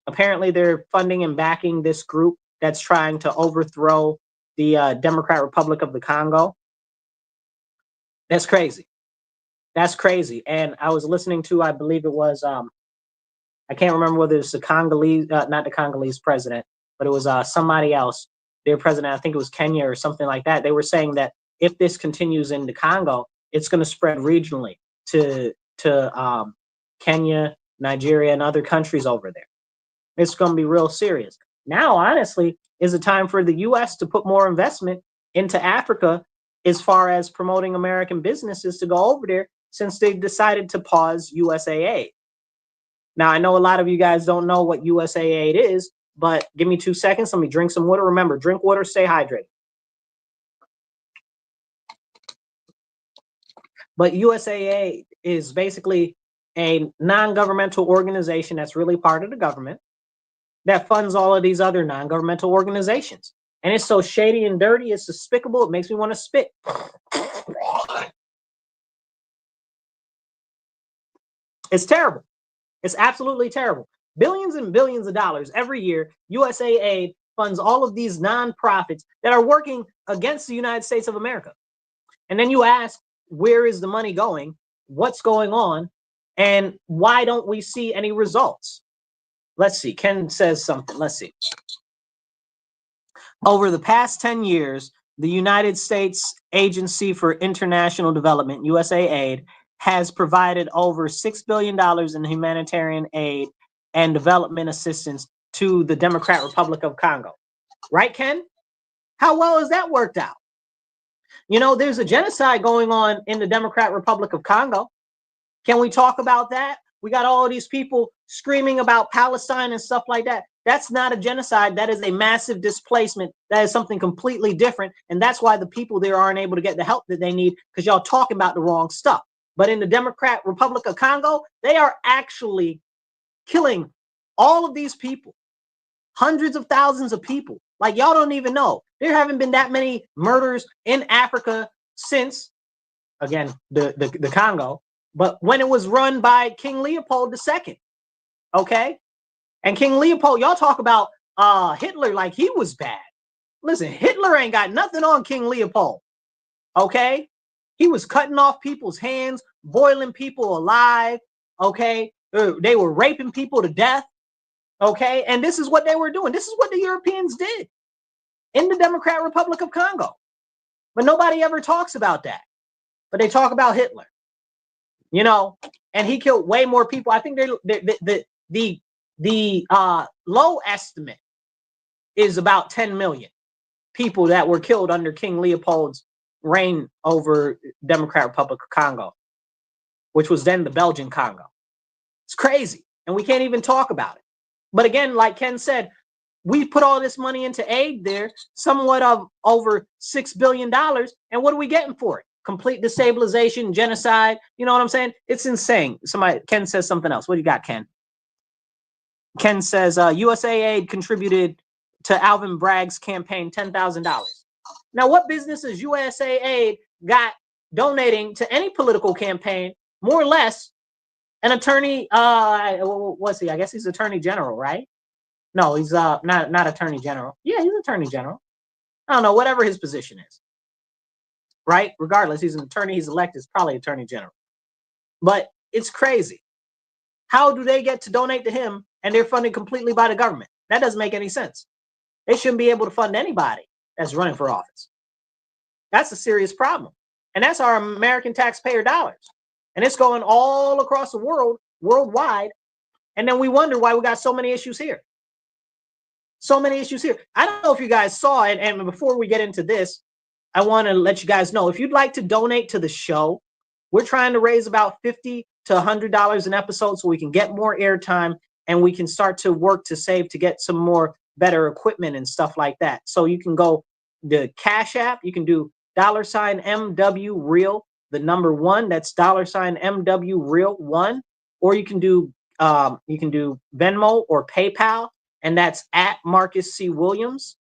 apparently they're funding and backing this group that's trying to overthrow the Democratic Republic of the Congo. That's crazy. That's crazy. And I was listening to, I believe it was, I can't remember whether it's the Congolese, not the Congolese president, but it was somebody else, their president, I think it was Kenya or something like that. They were saying that if this continues in the Congo, it's going to spread regionally to Kenya, Nigeria, and other countries over there. It's going to be real serious. Now, honestly, is a time for the U.S. to put more investment into Africa as far as promoting American businesses to go over there, since they've decided to pause USA aid. Now, I know a lot of you guys don't know what USA aid is, but give me 2 seconds. Let me drink some water. Remember, drink water, stay hydrated. But USAID is basically a non-governmental organization that's really part of the government that funds all of these other non-governmental organizations. And it's so shady and dirty, it's despicable, it makes me want to spit. It's terrible. It's absolutely terrible. Billions and billions of dollars every year, USAID funds all of these nonprofits that are working against the United States of America. And then you ask, where is the money going? What's going on? And why don't we see any results? Let's see. Ken says something. Let's see. Over the past 10 years, the United States Agency for International Development, USAID, has provided over $6 billion in humanitarian aid and development assistance to the Democratic Republic of Congo. Right, Ken? How well has that worked out? You know, there's a genocide going on in the Democratic Republic of Congo. Can we talk about that? We got all of these people screaming about Palestine and stuff like that. That's not a genocide. That is a massive displacement. That is something completely different. And that's why the people there aren't able to get the help that they need, because y'all talking about the wrong stuff. But in the Democratic Republic of Congo, they are actually killing all of these people, hundreds of thousands of people. Like, y'all don't even know. There haven't been that many murders in Africa since, again, the Congo, but when it was run by King Leopold II, okay? And King Leopold, y'all talk about Hitler like he was bad. Listen, Hitler ain't got nothing on King Leopold, okay? He was cutting off people's hands, boiling people alive, okay? They were raping people to death, okay? And this is what they were doing. This is what the Europeans did in the Democratic Republic of Congo. But nobody ever talks about that. But they talk about Hitler, you know, and he killed way more people. I think the low estimate is about 10 million people that were killed under King Leopold's reign over Democratic Republic of Congo, which was then the Belgian Congo. It's crazy, and we can't even talk about it. But again, like Ken said, we put all this money into aid there, somewhat of over $6 billion, and what are we getting for it? Complete destabilization, genocide. You know what I'm saying? It's insane. Ken says something else. What do you got, Ken? Ken says USAID contributed to Alvin Bragg's campaign $10,000. Now, what business is USAID got donating to any political campaign? More or less, an attorney. What's he? I guess he's Attorney General, right? No, he's not Attorney General. Yeah, he's Attorney General. I don't know, whatever his position is, right? Regardless, he's an attorney. He's elected. It's probably Attorney General. But it's crazy. How do they get to donate to him and they're funded completely by the government? That doesn't make any sense. They shouldn't be able to fund anybody that's running for office. That's a serious problem. And that's our American taxpayer dollars. And it's going all across the world, worldwide. And then we wonder why we got so many issues here. So many issues here. I don't know if you guys saw it. And before we get into this, I want to let you guys know, if you'd like to donate to the show, we're trying to raise about $50 to $100 an episode so we can get more airtime and we can start to work to save to get some more better equipment and stuff like that. So you can go the Cash App, you can do $MW Real, the number 1, that's $MW Real 1, or you can do Venmo or PayPal, and that's at Marcus C. Williams.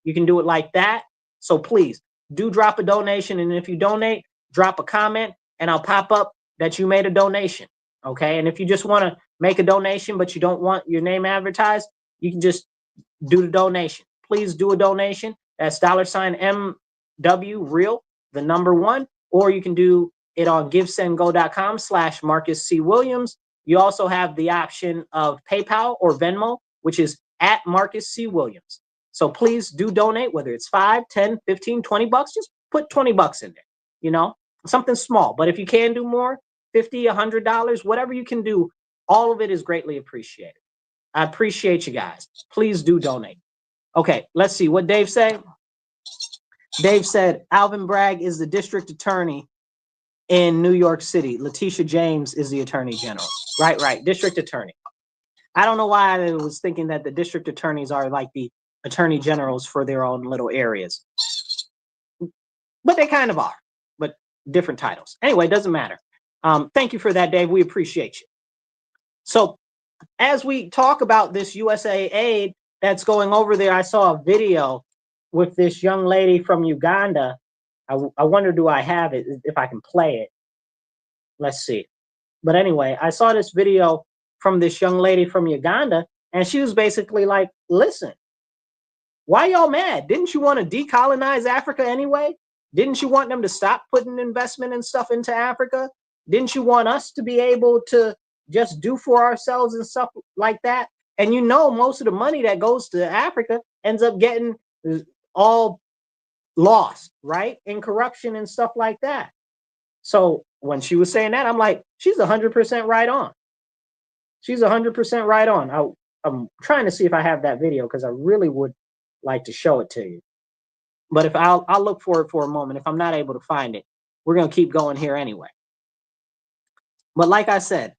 You can do it like that. So please do drop a donation, and if you donate, drop a comment, and I'll pop up that you made a donation. Okay, and if you just want to make a donation but you don't want your name advertised, you can just do the donation. Please do a donation. That's $MW Real, the number 1, or you can do it on givesendgo.com/Marcus C. Williams. You also have the option of PayPal or Venmo, which is at Marcus C. Williams. So please do donate, whether it's 5, 10, 15, 20 bucks, just put 20 bucks in there, you know, something small. But if you can do more, $50, $100, whatever you can do, all of it is greatly appreciated. I appreciate you guys. Please do donate. Okay, let's see what Dave said. Dave said Alvin Bragg is the district attorney in New York City. Letitia James is the attorney general. Right. District attorney. I don't know why I was thinking that the district attorneys are like the attorney generals for their own little areas. But they kind of are, but different titles. Anyway, it doesn't matter. Thank you for that, Dave. We appreciate you. So as we talk about this USAID that's going over there, I saw a video with this young lady from Uganda. I wonder, do I have it, if I can play it? Let's see. But anyway, I saw this video from this young lady from Uganda, and she was basically like, listen, why y'all mad? Didn't you want to decolonize Africa anyway? Didn't you want them to stop putting investment and stuff into Africa? Didn't you want us to be able to just do for ourselves and stuff like that? And you know, most of the money that goes to Africa ends up getting all lost, right? In corruption and stuff like that. So when she was saying that, I'm like, she's 100% right on. She's 100% right on. I'm trying to see if I have that video because I really would like to show it to you. But if I'll look for it for a moment. If I'm not able to find it, we're going to keep going here anyway. But like I said,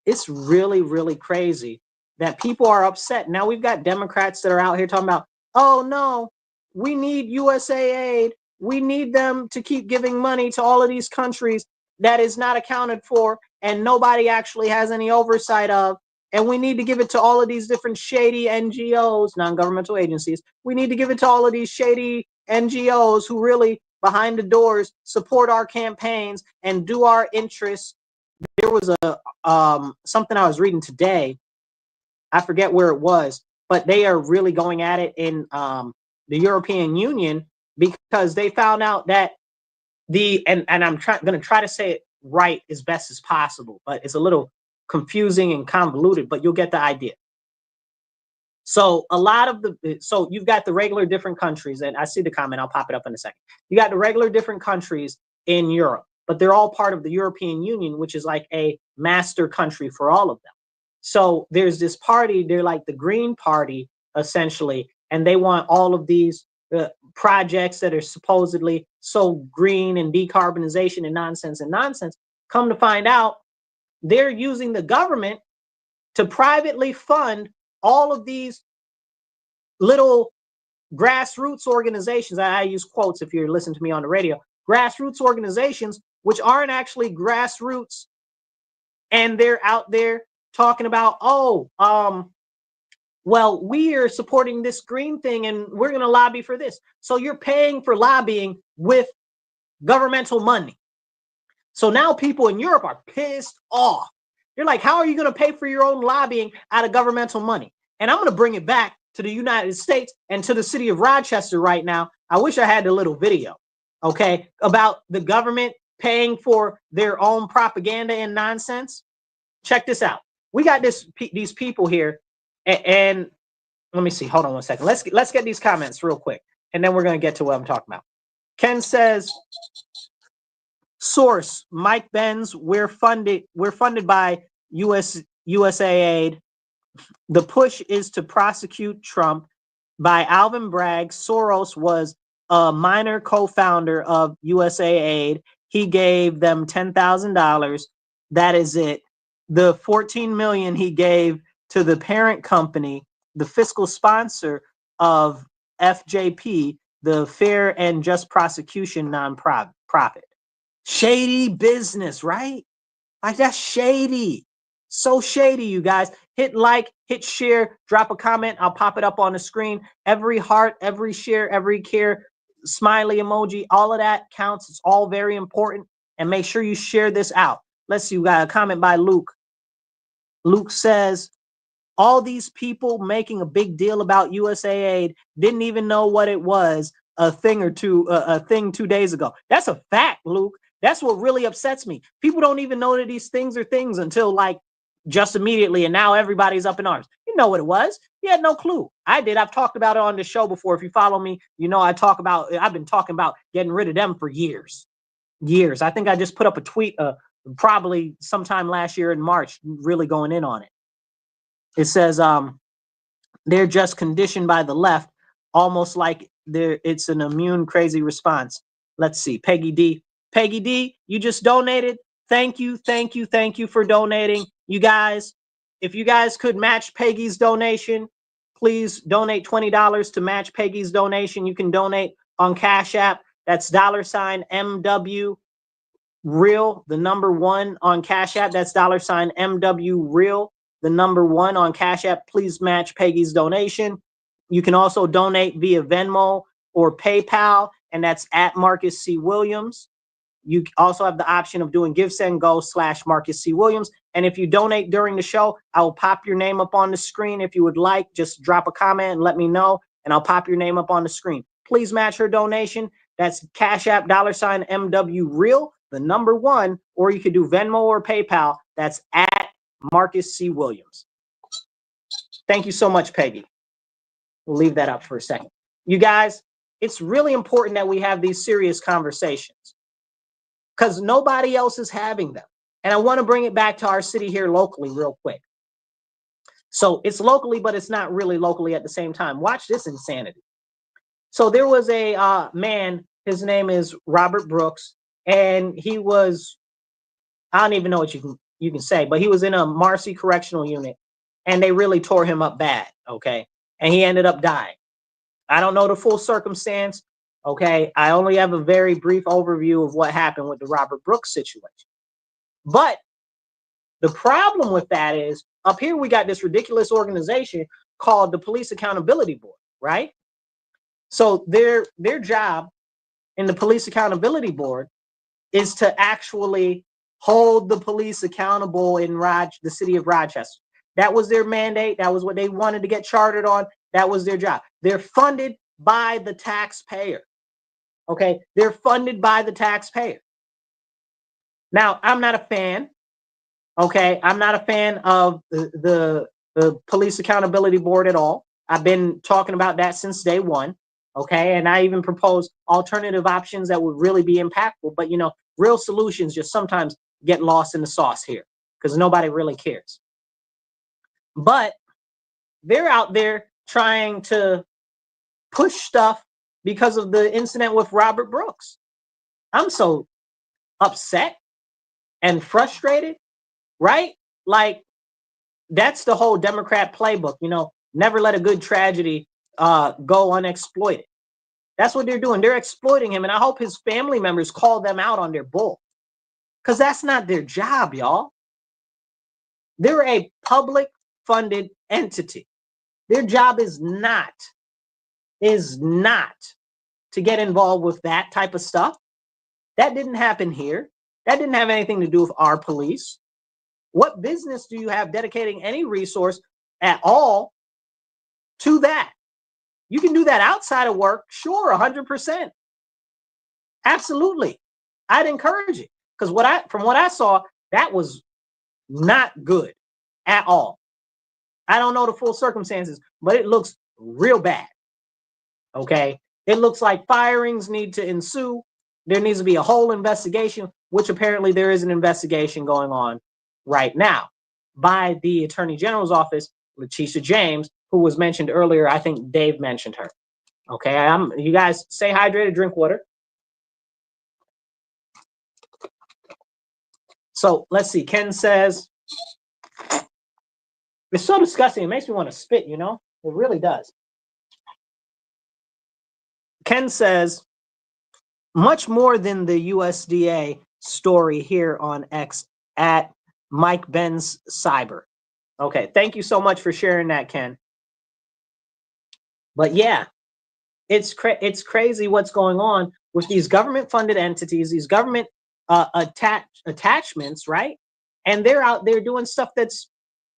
it's really, really crazy that people are upset. Now we've got Democrats that are out here talking about, oh no, we need USAID. We need them to keep giving money to all of these countries that is not accounted for and nobody actually has any oversight of. And we need to give it to all of these different shady NGOs, non-governmental agencies. We need to give it to all of these shady NGOs who really behind the doors support our campaigns and do our interests. There was something I was reading today. I forget where it was, but they are really going at it in the European Union because they found out that and I'm going to try to say it right as best as possible, but it's a little confusing and convoluted, but you'll get the idea. So so you've got the regular different countries, and I see the comment, I'll pop it up in a second. You got the regular different countries in Europe, but they're all part of the European Union, which is like a master country for all of them. So there's this party, they're like the Green Party, essentially, and they want all of these projects that are supposedly so green and decarbonization and nonsense, come to find out they're using the government to privately fund all of these little grassroots organizations. I use quotes if you're listening to me on the radio. Grassroots organizations, which aren't actually grassroots, and they're out there talking about, well, we are supporting this green thing and we're going to lobby for this. So you're paying for lobbying with governmental money. So now people in Europe are pissed off. They're like, how are you going to pay for your own lobbying out of governmental money? And I'm going to bring it back to the United States and to the city of Rochester right now. I wish I had the little video, okay, about the government paying for their own propaganda and nonsense. Check this out. We got these people here, and let me see. Hold on one second. Let's get these comments real quick, and then we're going to get to what I'm talking about. Ken says, source, Mike Benz, we're funded by USAID. The push is to prosecute Trump. By Alvin Bragg. Soros was a minor co-founder of USAID. He gave them $10,000. That is it. The $14 million he gave to the parent company, the fiscal sponsor of FJP, the Fair and Just Prosecution nonprofit. Shady business, right? Like, that's shady. So shady, you guys. Hit like, hit share, drop a comment. I'll pop it up on the screen. Every heart, every share, every care, smiley emoji, all of that counts. It's all very important. And make sure you share this out. Let's see. We got a comment by Luke. Luke says, all these people making a big deal about USAID didn't even know what it was a thing 2 days ago. That's a fact, Luke. That's what really upsets me. People don't even know that these things are things until like just immediately, and now everybody's up in arms. You know what it was. You had no clue. I did. I've talked about it on the show before. If you follow me, you know I've been talking about getting rid of them for years. I think I just put up a tweet probably sometime last year in March, really going in on it. It says they're just conditioned by the left, almost like it's an immune crazy response. Let's see. Peggy D, you just donated. Thank you for donating. You guys, if you guys could match Peggy's donation, please donate $20 to match Peggy's donation. You can donate on Cash App. That's $MW Real, the number 1 on Cash App. That's $MW Real, the number 1 on Cash App. Please match Peggy's donation. You can also donate via Venmo or PayPal, and that's at Marcus C. Williams. You also have the option of doing GiveSendGo/Marcus C. Williams. And if you donate during the show, I will pop your name up on the screen. If you would like, just drop a comment and let me know, and I'll pop your name up on the screen. Please match her donation. That's Cash App $MW Real, the number 1, or you could do Venmo or PayPal. That's at Marcus C. Williams. Thank you so much, Peggy. We'll leave that up for a second. You guys, it's really important that we have these serious conversations because nobody else is having them. And I want to bring it back to our city here locally real quick. So it's locally, but it's not really locally at the same time. Watch this insanity. So there was a man, his name is Robert Brooks, and he was, I don't even know what you can say, but he was in a Marcy Correctional Unit, and they really tore him up bad, okay? And he ended up dying. I don't know the full circumstance, okay? I only have a very brief overview of what happened with the Robert Brooks situation. But the problem with that is, up here we got this ridiculous organization called the Police Accountability Board, right? So their job in the Police Accountability Board is to actually hold the police accountable in the city of Rochester. That was their mandate. That was what they wanted to get chartered on. That was their job. They're funded by the taxpayer. Okay, they're funded by the taxpayer. Now, I'm not a fan. Okay, I'm not a fan of the Police Accountability Board at all. I've been talking about that since day one. Okay, and I even propose alternative options that would really be impactful. But, you know, real solutions just sometimes get lost in the sauce here because nobody really cares. But they're out there trying to push stuff because of the incident with Robert Brooks. I'm so upset and frustrated, right? Like, that's the whole Democrat playbook, you know, never let a good tragedy go unexploited. That's what they're doing. They're exploiting him, and I hope his family members call them out on their bull, because that's not their job, y'all. They're a public funded entity. Their job is not to get involved with that type of stuff. That didn't happen here. That didn't have anything to do with our police. What business do you have dedicating any resource at all to that? You can do that outside of work, sure, 100%. Absolutely. I'd encourage it, because from what I saw, that was not good at all. I don't know the full circumstances, but it looks real bad. Okay? It looks like firings need to ensue. There needs to be a whole investigation, which apparently there is an investigation going on right now by the Attorney General's office, Letitia James, who was mentioned earlier. I think Dave mentioned her. Okay, you guys stay hydrated, drink water. So let's see. Ken says, it's so disgusting. It makes me want to spit, you know? It really does. Ken says, much more than the USDA story here on X at Mike Benz Cyber. Okay, thank you so much for sharing that, Ken. But yeah, it's crazy what's going on with these government-funded entities, these government attachments, right? And they're out there doing stuff that's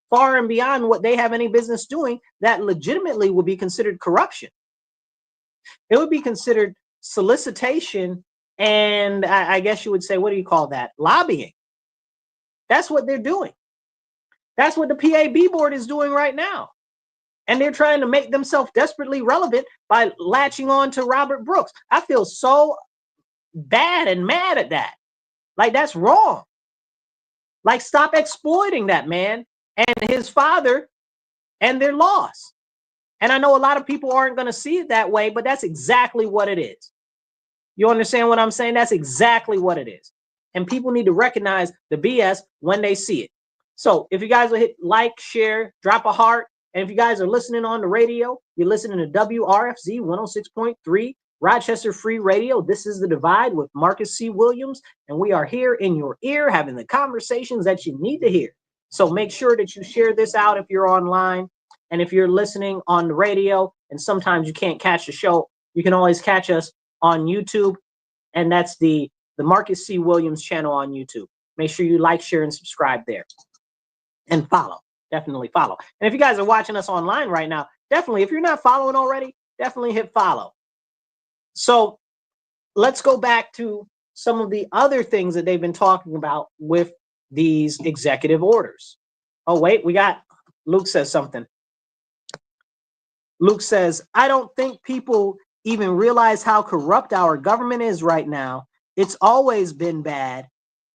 far and beyond what they have any business doing, that legitimately would be considered corruption. It would be considered solicitation, and I guess you would say, what do you call that? Lobbying. That's what they're doing. That's what the PAB board is doing right now. And they're trying to make themselves desperately relevant by latching on to Robert Brooks. I feel so bad and mad at that. Like, that's wrong. Like, stop exploiting that man and his father and their loss. And I know a lot of people aren't going to see it that way, but that's exactly what it is. You understand what I'm saying? That's exactly what it is. And people need to recognize the BS when they see it. So if you guys will hit like, share, drop a heart. And if you guys are listening on the radio, you're listening to WRFZ 106.3 Rochester Free Radio. This is The Divide with Marcus C. Williams. And we are here in your ear having the conversations that you need to hear. So make sure that you share this out if you're online. And if you're listening on the radio and sometimes you can't catch the show, you can always catch us on YouTube. And that's the Marcus C. Williams channel on YouTube. Make sure you like, share, and subscribe there. And follow. Definitely follow. And if you guys are watching us online right now, definitely, if you're not following already, definitely hit follow. So let's go back to some of the other things that they've been talking about with these executive orders. Oh, wait, Luke says something. Luke says, I don't think people even realize how corrupt our government is right now. It's always been bad,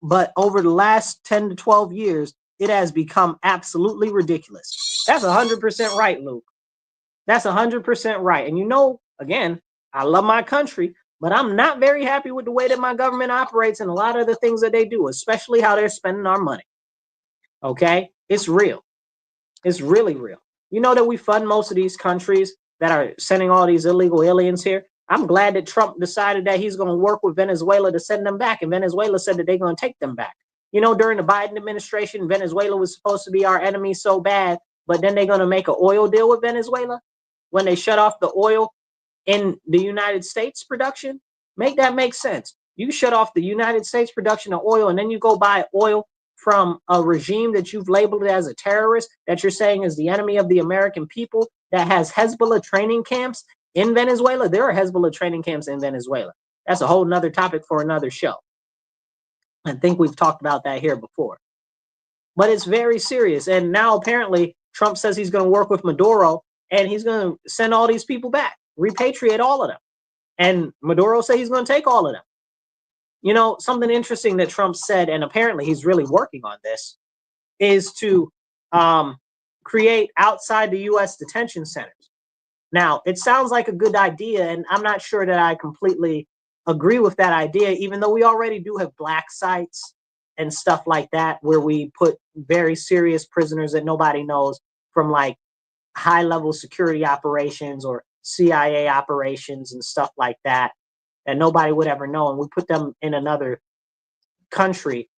but over the last 10 to 12 years, it has become absolutely ridiculous. That's 100% right, Luke. That's 100% right. And you know, again, I love my country, but I'm not very happy with the way that my government operates and a lot of the things that they do, especially how they're spending our money. Okay? It's real. It's really real. You know that we fund most of these countries that are sending all these illegal aliens here. I'm glad that Trump decided that he's going to work with Venezuela to send them back. And Venezuela said that they're going to take them back. You know, during the Biden administration, Venezuela was supposed to be our enemy so bad, but then they're going to make an oil deal with Venezuela when they shut off the oil in the United States production. Make that make sense. You shut off the United States production of oil, and then you go buy oil from a regime that you've labeled as a terrorist, that you're saying is the enemy of the American people, that has Hezbollah training camps in Venezuela. There are Hezbollah training camps in Venezuela. That's a whole nother topic for another show. I think we've talked about that here before. But it's very serious. And now apparently Trump says he's going to work with Maduro and he's going to send all these people back, repatriate all of them. And Maduro says he's going to take all of them. You know, something interesting that Trump said, and apparently he's really working on this, is to create outside the U.S. detention centers. Now, it sounds like a good idea, and I'm not sure that I completely agree with that idea, even though we already do have black sites and stuff like that, where we put very serious prisoners that nobody knows from like high level security operations or CIA operations and stuff like that, that nobody would ever know. And we put them in another country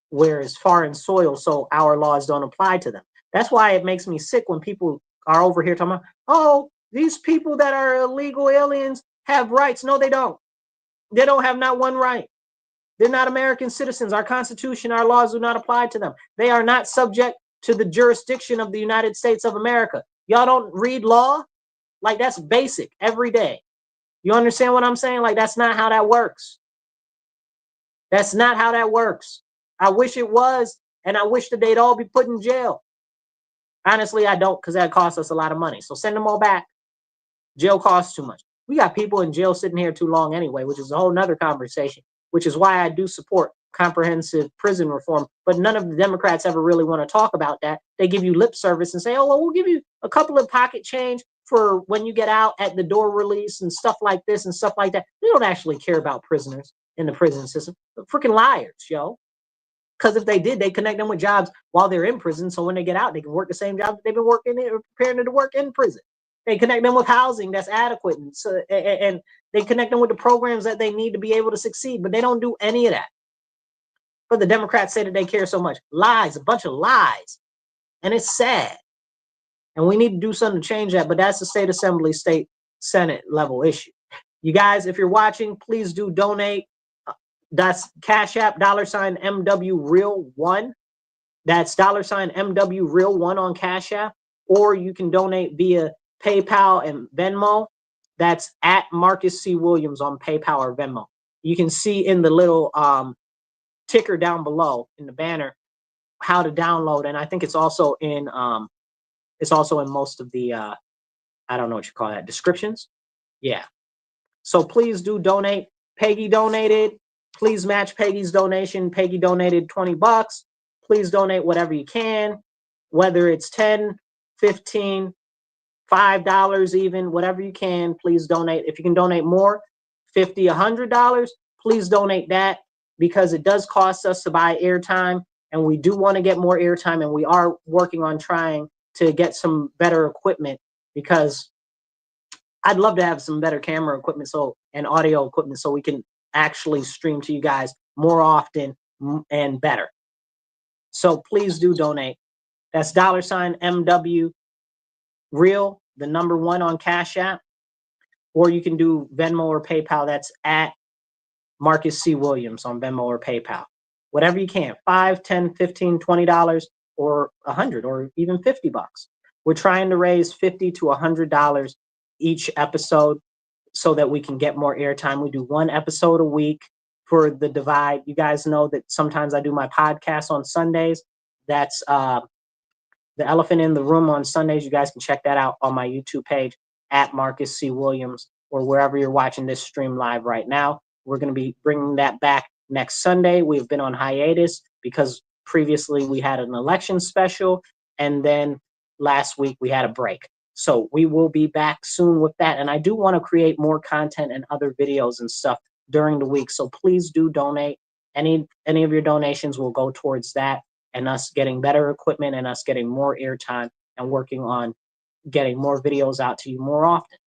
where it's foreign soil, so our laws don't apply to them. That's why it makes me sick when people are over here talking about, oh, these people that are illegal aliens have rights. No, they don't. They don't have not one right. They're not American citizens. Our Constitution, our laws do not apply to them. They are not subject to the jurisdiction of the United States of America. Y'all don't read law? Like, that's basic every day. You understand what I'm saying? Like, that's not how that works. That's not how that works. I wish it was, and I wish that they'd all be put in jail. Honestly, I don't, because that costs us a lot of money. So send them all back. Jail costs too much. We got people in jail sitting here too long anyway, which is a whole nother conversation, which is why I do support comprehensive prison reform. But none of the Democrats ever really want to talk about that. They give you lip service and say, oh, well, we'll give you a couple of pocket change for when you get out at the door release and stuff like this and stuff like that. They don't actually care about prisoners in the prison system. They're freaking liars, yo. Because if they did, they connect them with jobs while they're in prison. So when they get out, they can work the same job that they've been working or preparing to work in prison. They connect them with housing that's adequate, and they connect them with the programs that they need to be able to succeed. But they don't do any of that. But the Democrats say that they care so much. Lies, a bunch of lies. And it's sad. And we need to do something to change that. But that's the state assembly, state Senate level issue. You guys, if you're watching, please do donate. That's Cash App, $MW Real 1. That's $MW Real 1 on Cash App. Or you can donate via PayPal and Venmo. That's at Marcus C. Williams on PayPal or Venmo. You can see in the little ticker down below in the banner how to download, and I think it's also in most of the I don't know what you call that, descriptions. Yeah. So please do donate. Peggy donated. Please match Peggy's donation. Peggy donated $20. Please donate whatever you can, whether it's 10, 15, $5 even, whatever you can. Please donate. If you can donate more, $50, $100, please donate that, because it does cost us to buy airtime, and we do want to get more airtime, and we are working on trying to get some better equipment, because I'd love to have some better camera equipment and audio equipment so we can actually stream to you guys more often and better. So please do donate. That's $MW Real, the number 1 on Cash App, or you can do Venmo or PayPal. That's at Marcus C. Williams on Venmo or PayPal. Whatever you can, $5, $10, $15, $20, or $100, or even $50. We're trying to raise $50 to $100 each episode so that we can get more airtime. We do 1 episode a week for The Divide. You guys know that sometimes I do my podcast on Sundays. That's The Elephant in the Room on Sundays. You guys can check that out on my YouTube page at Marcus C. Williams, or wherever you're watching this stream live right now. We're going to be bringing that back next Sunday. We've been on hiatus because previously we had an election special, and then last week we had a break. So we will be back soon with that. And I do want to create more content and other videos and stuff during the week. So please do donate. Any of your donations will go towards that, and us getting better equipment, and us getting more airtime, and working on getting more videos out to you more often.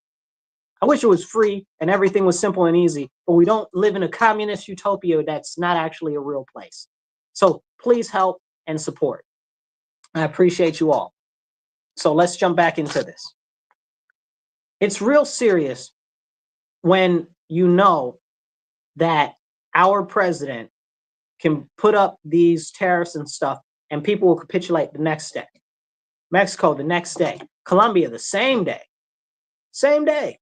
I wish it was free and everything was simple and easy, but we don't live in a communist utopia that's not actually a real place. So please help and support. I appreciate you all. So let's jump back into this. It's real serious when you know that our president can put up these tariffs and stuff, and people will capitulate the next day. Mexico the next day. Colombia the same day. Same day.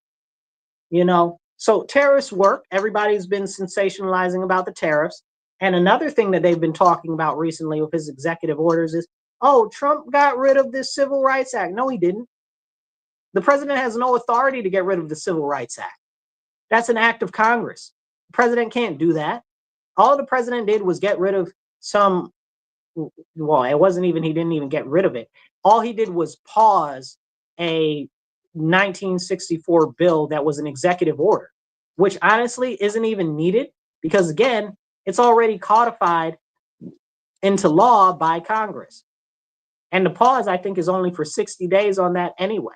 You know, so tariffs work. Everybody's been sensationalizing about the tariffs. And another thing that they've been talking about recently with his executive orders is, oh, Trump got rid of this Civil Rights Act. No, he didn't. The president has no authority to get rid of the Civil Rights Act. That's an act of Congress. The president can't do that. All the president did was get rid of some, well, it wasn't even, he didn't even get rid of it. All he did was pause a 1964 bill that was an executive order, which honestly isn't even needed because, again, it's already codified into law by Congress. And the pause, I think, is only for 60 days on that anyway.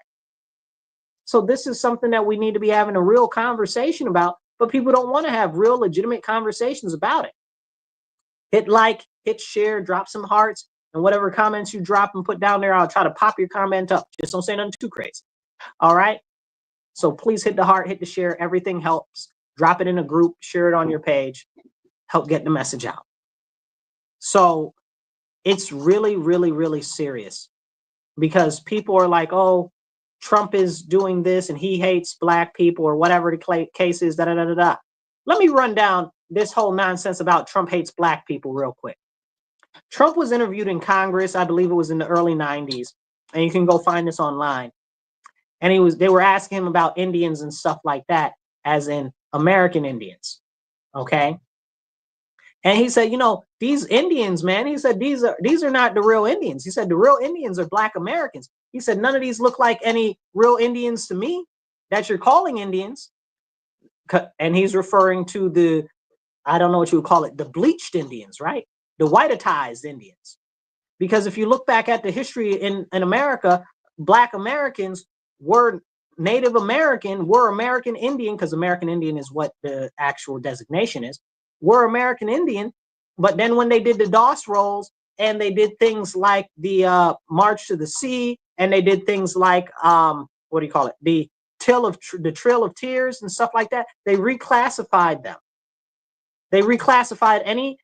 So this is something that we need to be having a real conversation about, but people don't want to have real legitimate conversations about it. Hit like, hit share, drop some hearts, and whatever comments you drop and put down there, I'll try to pop your comment up. Just don't say nothing too crazy. All right? So please hit the heart, hit the share. Everything helps. Drop it in a group, share it on your page, help get the message out. So it's really, really, really serious because people are like, oh, Trump is doing this and he hates black people or whatever the case is, da da da da da. Let me run down this whole nonsense about Trump hates black people real quick. Trump was interviewed in Congress, I believe it was in the early 90s, and you can go find this online. And they were asking him about Indians and stuff like that, as in American Indians. Okay. And he said, you know, these Indians, man, he said, these are not the real Indians. He said, the real Indians are black Americans. He said, none of these look like any real Indians to me that you're calling Indians. And he's referring to the, I don't know what you would call it, the bleached Indians, right? The whititized Indians. Because if you look back at the history in America, black Americans were Native American, were American Indian, because American Indian is what the actual designation is, were American Indian. But then when they did the DOS rolls and they did things like the March to the Sea, and they did things like, what do you call it? The Trail of Tears and stuff like that, they reclassified them. They reclassified any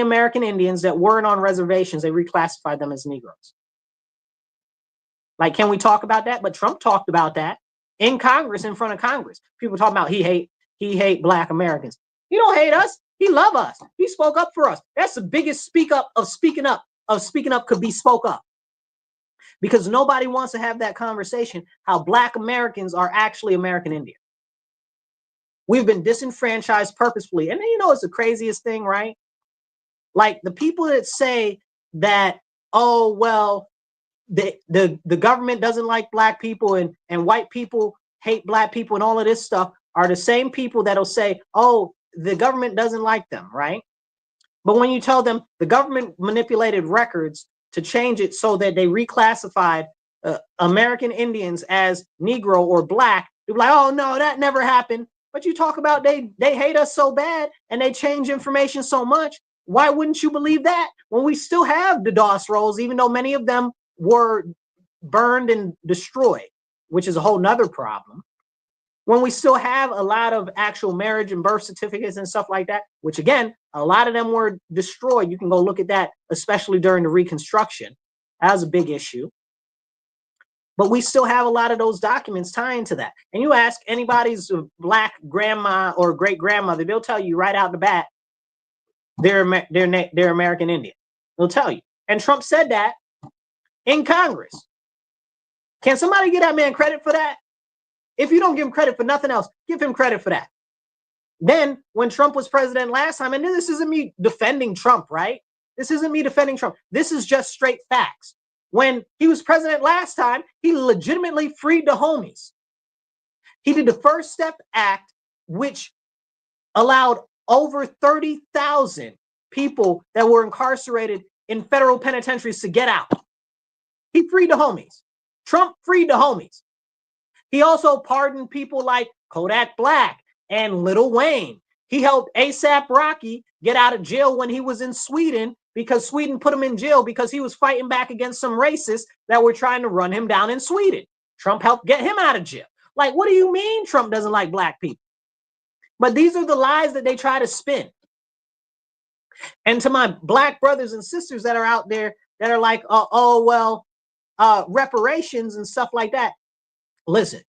American Indians that weren't on reservations, they reclassified them as Negroes. Like, can we talk about that? But Trump talked about that in Congress, in front of Congress. People talking about he hate black Americans. He don't hate us. He love us. He spoke up for us. That's the biggest speaking up could be spoke up. Because nobody wants to have that conversation, how black Americans are actually American Indian. We've been disenfranchised purposefully. And then, you know, it's the craziest thing, right? Like the people that say that, oh, well, the government doesn't like black people and white people hate black people and all of this stuff are the same people that'll say, oh, the government doesn't like them, right? But when you tell them the government manipulated records to change it so that they reclassified American Indians as Negro or black, they're like, oh, no, that never happened. But you talk about they hate us so bad and they change information so much. Why wouldn't you believe that when we still have the DOS rolls, even though many of them were burned and destroyed, which is a whole nother problem. When we still have a lot of actual marriage and birth certificates and stuff like that, which again, a lot of them were destroyed. You can go look at that, especially during the Reconstruction. That was a big issue. But we still have a lot of those documents tying to that. And you ask anybody's black grandma or great grandmother, they'll tell you right out the bat, they're American Indian. They'll tell you. And Trump said that in Congress. Can somebody give that man credit for that? If you don't give him credit for nothing else, give him credit for that. Then when Trump was president last time, and this isn't me defending Trump, right? This isn't me defending Trump. This is just straight facts. When he was president last time, he legitimately freed the homies. He did the First Step Act, which allowed over 30,000 people that were incarcerated in federal penitentiaries to get out. He freed the homies. Trump freed the homies. He also pardoned people like Kodak Black and Lil Wayne. He helped ASAP Rocky get out of jail when he was in Sweden because Sweden put him in jail because he was fighting back against some racists that were trying to run him down in Sweden. Trump helped get him out of jail. Like, what do you mean Trump doesn't like black people? But these are the lies that they try to spin. And to my black brothers and sisters that are out there that are like, reparations and stuff like that. Listen,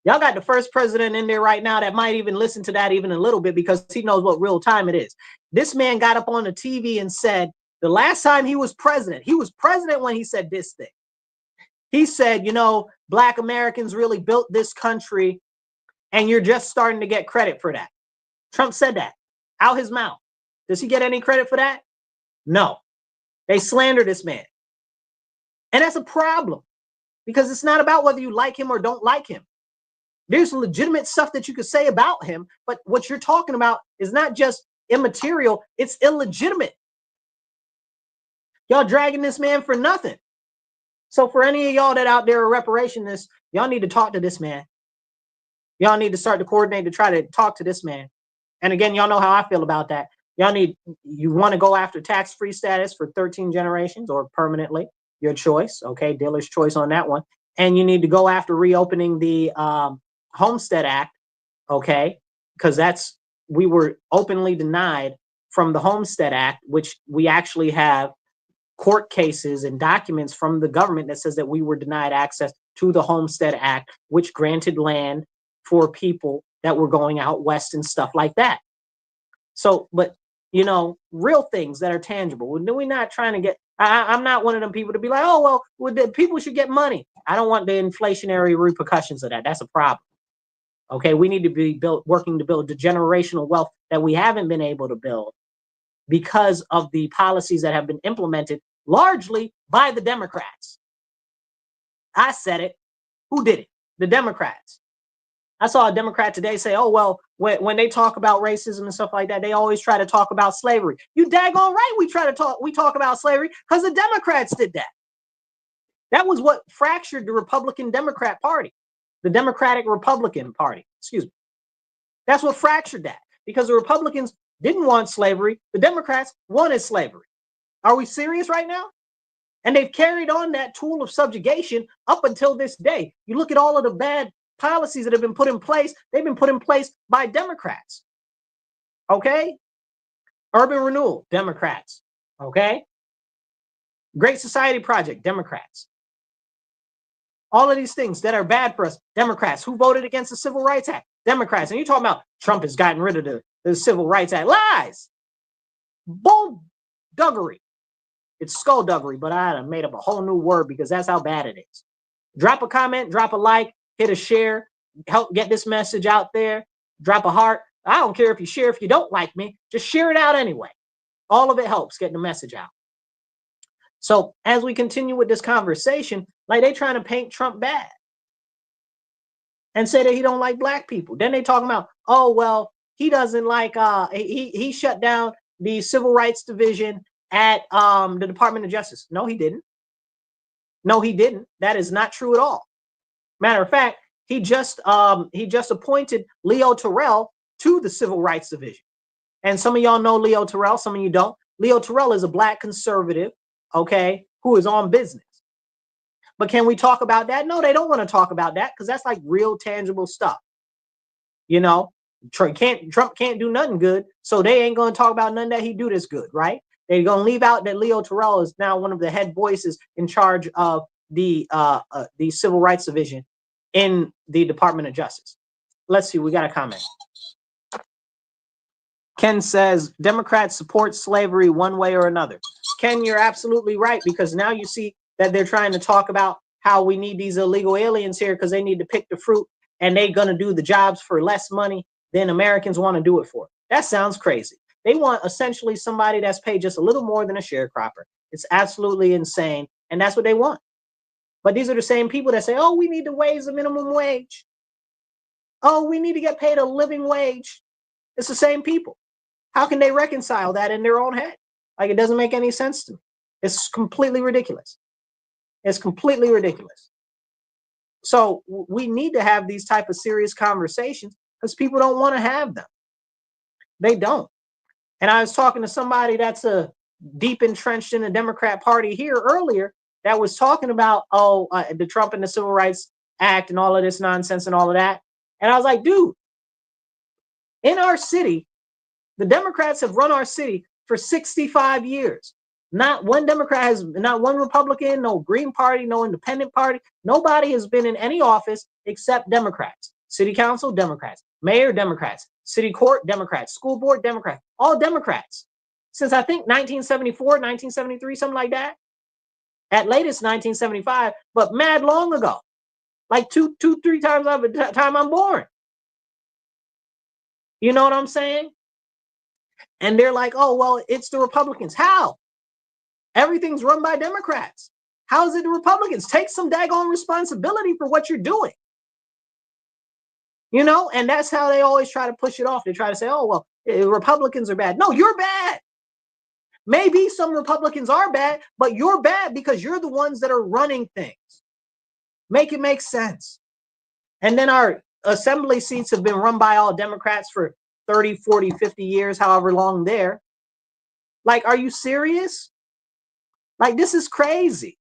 y'all got the first president in there right now that might even listen to that even a little bit because he knows what real time it is. This man got up on the TV and said the last time he was president when he said this thing. He said, you know, black Americans really built this country and you're just starting to get credit for that. Trump said that out his mouth. Does he get any credit for that? No. They slander this man. And that's a problem. because it's not about whether you like him or don't like him. There's legitimate stuff that you could say about him, but what you're talking about is not just immaterial, it's illegitimate. Y'all dragging this man for nothing. So for any of y'all that out there are reparationists, y'all need to talk to this man. Y'all need to start to coordinate to try to talk to this man. And again, y'all know how I feel about that. You want to go after tax-free status for 13 generations or permanently, your choice. Okay, dealer's choice on that one. And you need to go after reopening the Homestead Act, okay, because we were openly denied from the Homestead Act, which we actually have court cases and documents from the government that says that we were denied access to the Homestead Act, which granted land for people that were going out west and stuff like that. So, but real things that are tangible. We're not trying to get. I'm not one of them people to be like, oh well, people should get money. I don't want the inflationary repercussions of that. That's a problem. Okay, we need to be working to build the generational wealth that we haven't been able to build because of the policies that have been implemented largely by the Democrats. I said it. Who did it? The Democrats. I saw a Democrat today say, oh, well, when they talk about racism and stuff like that, they always try to talk about slavery. You daggone right we talk about slavery because the Democrats did that. That was what fractured the Republican Democrat Party, the Democratic Republican Party, excuse me. That's what fractured that because the Republicans didn't want slavery. The Democrats wanted slavery. Are we serious right now? And they've carried on that tool of subjugation up until this day. You look at all of the bad policies that have been put in place, they've been put in place by Democrats. Okay? Urban renewal, Democrats. Okay? Great Society Project, Democrats. All of these things that are bad for us, Democrats. Who voted against the Civil Rights Act? Democrats. And you're talking about Trump has gotten rid of the Civil Rights Act. Lies. Bullduggery. It's skullduggery, but I made up a whole new word because that's how bad it is. Drop a comment, drop a like, hit a share, help get this message out there. Drop a heart. I don't care if you share, if you don't like me, just share it out anyway. All of it helps getting the message out. So as we continue with this conversation, like they trying to paint Trump bad and say that he don't like black people. Then they talking about, oh, well, he doesn't like, he shut down the Civil Rights Division at the Department of Justice. No, he didn't. No, he didn't. That is not true at all. Matter of fact, he just appointed Leo Terrell to the Civil Rights Division. And some of y'all know Leo Terrell, some of you don't. Leo Terrell is a black conservative, okay, who is on business. But can we talk about that? No, they don't want to talk about that because that's like real tangible stuff. Trump can't do nothing good, so they ain't going to talk about nothing that he do that's good, right? They're going to leave out that Leo Terrell is now one of the head voices in charge of the Civil Rights Division in the Department of Justice. Let's see, we got a comment. Ken says, Democrats support slavery one way or another. Ken, you're absolutely right, because now you see that they're trying to talk about how we need these illegal aliens here because they need to pick the fruit and they're going to do the jobs for less money than Americans want to do it for. That sounds crazy. They want essentially somebody that's paid just a little more than a sharecropper. It's absolutely insane, and that's what they want. But these are the same people that say, oh, we need to raise the minimum wage. Oh, we need to get paid a living wage. It's the same people. How can they reconcile that in their own head? Like, it doesn't make any sense to me. It's completely ridiculous. It's completely ridiculous. So we need to have these type of serious conversations because people don't want to have them. They don't. And I was talking to somebody that's deep entrenched in the Democrat Party here earlier that was talking about, the Trump and the Civil Rights Act and all of this nonsense and all of that. And I was like, dude, in our city, the Democrats have run our city for 65 years. Not one Republican, no Green Party, no Independent Party. Nobody has been in any office except Democrats. City Council, Democrats. Mayor, Democrats. City Court, Democrats. School Board, Democrats. All Democrats. Since I think 1974, 1973, something like that. At latest 1975, but mad long ago. Like two, 3 times of the time I'm born. You know what I'm saying? And they're like, oh, well, it's the Republicans. How? Everything's run by Democrats. How is it the Republicans? Take some daggone responsibility for what you're doing. You know, and that's how they always try to push it off. They try to say, oh, well, Republicans are bad. No, you're bad. Maybe some Republicans are bad, but you're bad because you're the ones that are running things. Make it make sense. And then our assembly seats have been run by all Democrats for 30, 40, 50 years, however long there. Like, are you serious? Like, this is crazy.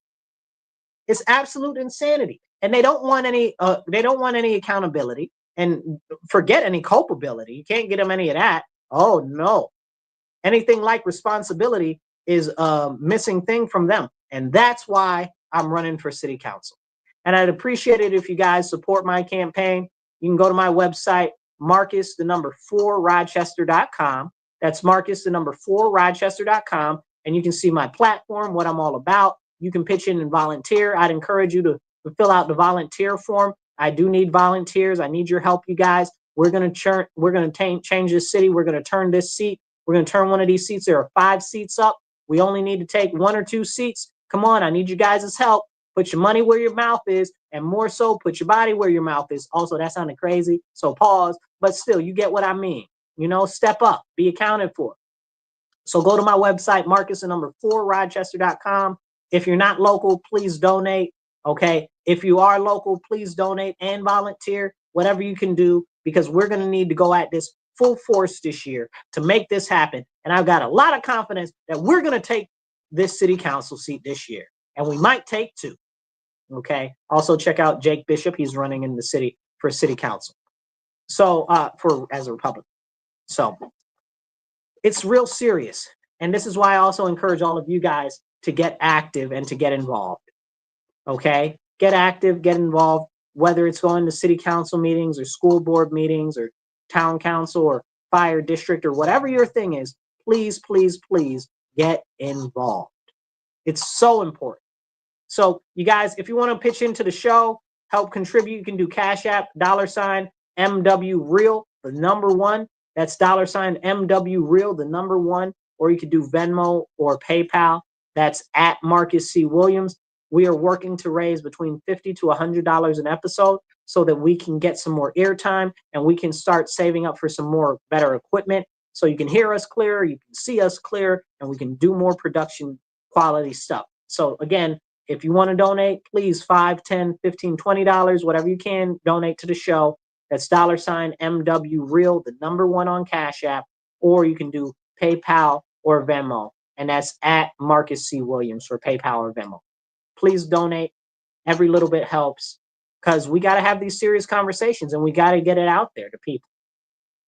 It's absolute insanity. And they don't want any accountability, and forget any culpability. You can't get them any of that. Oh no. Anything like responsibility is a missing thing from them. And that's why I'm running for city council. And I'd appreciate it if you guys support my campaign. You can go to my website, Marcus4Rochester.com. That's Marcus4Rochester.com. And you can see my platform, what I'm all about. You can pitch in and volunteer. I'd encourage you to fill out the volunteer form. I do need volunteers. I need your help, you guys. We're going to change this city. We're going to turn this seat. We're going to turn one of these seats. There are 5 seats up. We only need to take 1 or 2 seats. Come on, I need you guys' help. Put your money where your mouth is, and more so, put your body where your mouth is. Also, that sounded crazy, so pause. But still, you get what I mean. You know, step up. Be accounted for. So go to my website, Marcus4Rochester.com. If you're not local, please donate. Okay. If you are local, please donate and volunteer, whatever you can do, because we're going to need to go at this full force this year to make this happen. And I've got a lot of confidence that we're going to take this city council seat this year, and we might take 2. Okay. Also check out Jake Bishop. He's running in the city for city council. So, as a Republican. So it's real serious. And this is why I also encourage all of you guys to get active and to get involved. Okay. Get active, get involved, whether it's going to city council meetings or school board meetings or town council or fire district or whatever your thing is. Please, please, please get involved. It's so important. So you guys, if you want to pitch into the show, help contribute, you can do Cash App, $MW Real, the number 1. That's $MW Real, the number 1. Or you could do Venmo or PayPal. That's at Marcus C. Williams. We are working to raise between $50 to $100 an episode so that we can get some more airtime and we can start saving up for some more better equipment so you can hear us clearer, you can see us clear, and we can do more production quality stuff. So again, if you want to donate, please $5, $10, $15, $20, whatever you can, donate to the show. That's $MW Real, the number 1 on Cash App, or you can do PayPal or Venmo, and that's at Marcus C. Williams for PayPal or Venmo. Please donate. Every little bit helps, because we got to have these serious conversations and we got to get it out there to people.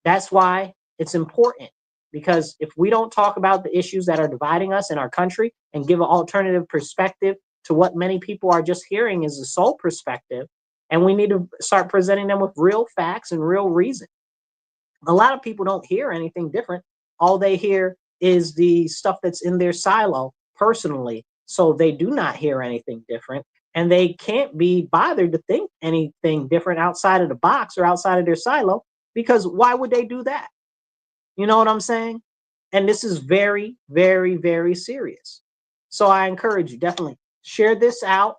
That's why it's important, because if we don't talk about the issues that are dividing us in our country and give an alternative perspective to what many people are just hearing is the sole perspective, and we need to start presenting them with real facts and real reason. A lot of people don't hear anything different. All they hear is the stuff that's in their silo personally. So they do not hear anything different, and they can't be bothered to think anything different outside of the box or outside of their silo, because why would they do that? You know what I'm saying? And this is very, very, very serious. So I encourage you, definitely share this out.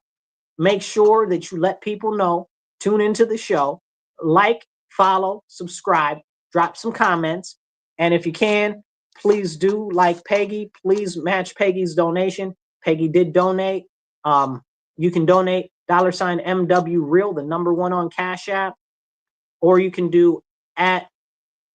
Make sure that you let people know. Tune into the show. Like, follow, subscribe, drop some comments. And if you can, please do, like Peggy, please match Peggy's donation. Peggy did donate. You can donate $MW Real, the number 1 on Cash App, or you can do at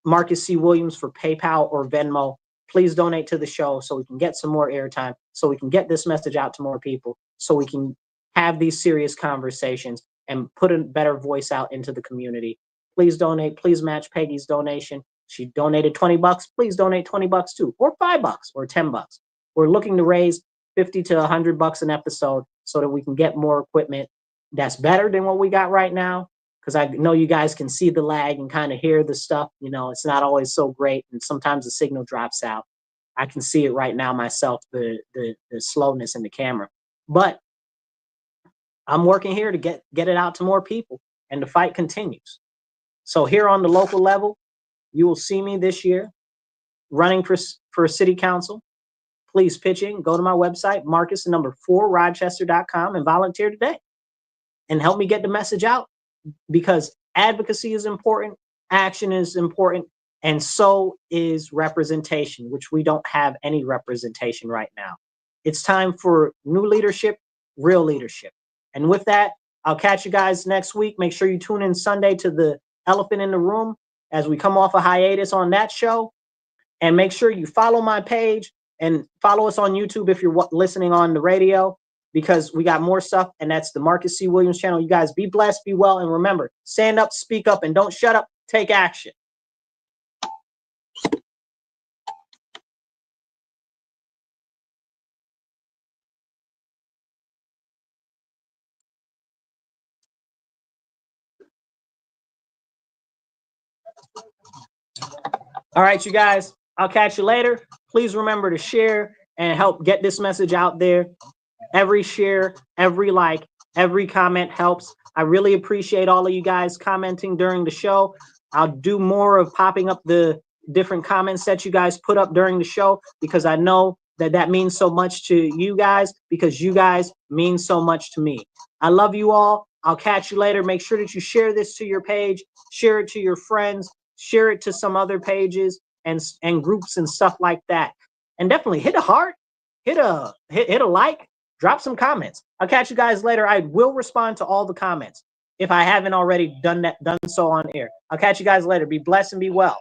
Marcus C. Williams for PayPal or Venmo. Please donate to the show so we can get some more airtime, so we can get this message out to more people, so we can have these serious conversations and put a better voice out into the community. Please donate. Please match Peggy's donation. She donated $20. Please donate $20 too, or $5 or $10. We're looking to raise $50 to $100 an episode so that we can get more equipment that's better than what we got right now. Because I know you guys can see the lag and kind of hear the stuff. You know, it's not always so great, and sometimes the signal drops out. I can see it right now myself, the slowness in the camera. But I'm working here to get it out to more people, and the fight continues. So here on the local level, you will see me this year running for city council. please pitch in. Go to my website, Marcus4Rochester.com, and volunteer today and help me get the message out, because advocacy is important, action is important, and so is representation, which we don't have any representation right now. It's time for new leadership, real leadership. And with that, I'll catch you guys next week. Make sure you tune in Sunday to the Elephant in the Room as we come off a hiatus on that show. And make sure you follow my page and follow us on YouTube if you're listening on the radio, because we got more stuff, and that's the Marcus C. Williams channel. You guys be blessed, be well, and remember, stand up, speak up, and don't shut up. Take action. All right, you guys, I'll catch you later. Please remember to share and help get this message out there. Every share, every like, every comment helps. I really appreciate all of you guys commenting during the show. I'll do more of popping up the different comments that you guys put up during the show, because I know that that means so much to you guys, because you guys mean so much to me. I love you all. I'll catch you later. Make sure that you share this to your page, share it to your friends, share it to some other pages and groups and stuff like that. And definitely hit a heart, hit a like, drop some comments. I'll catch you guys later. I will respond to all the comments if I haven't already done so on air. I'll catch you guys later. Be blessed and be well.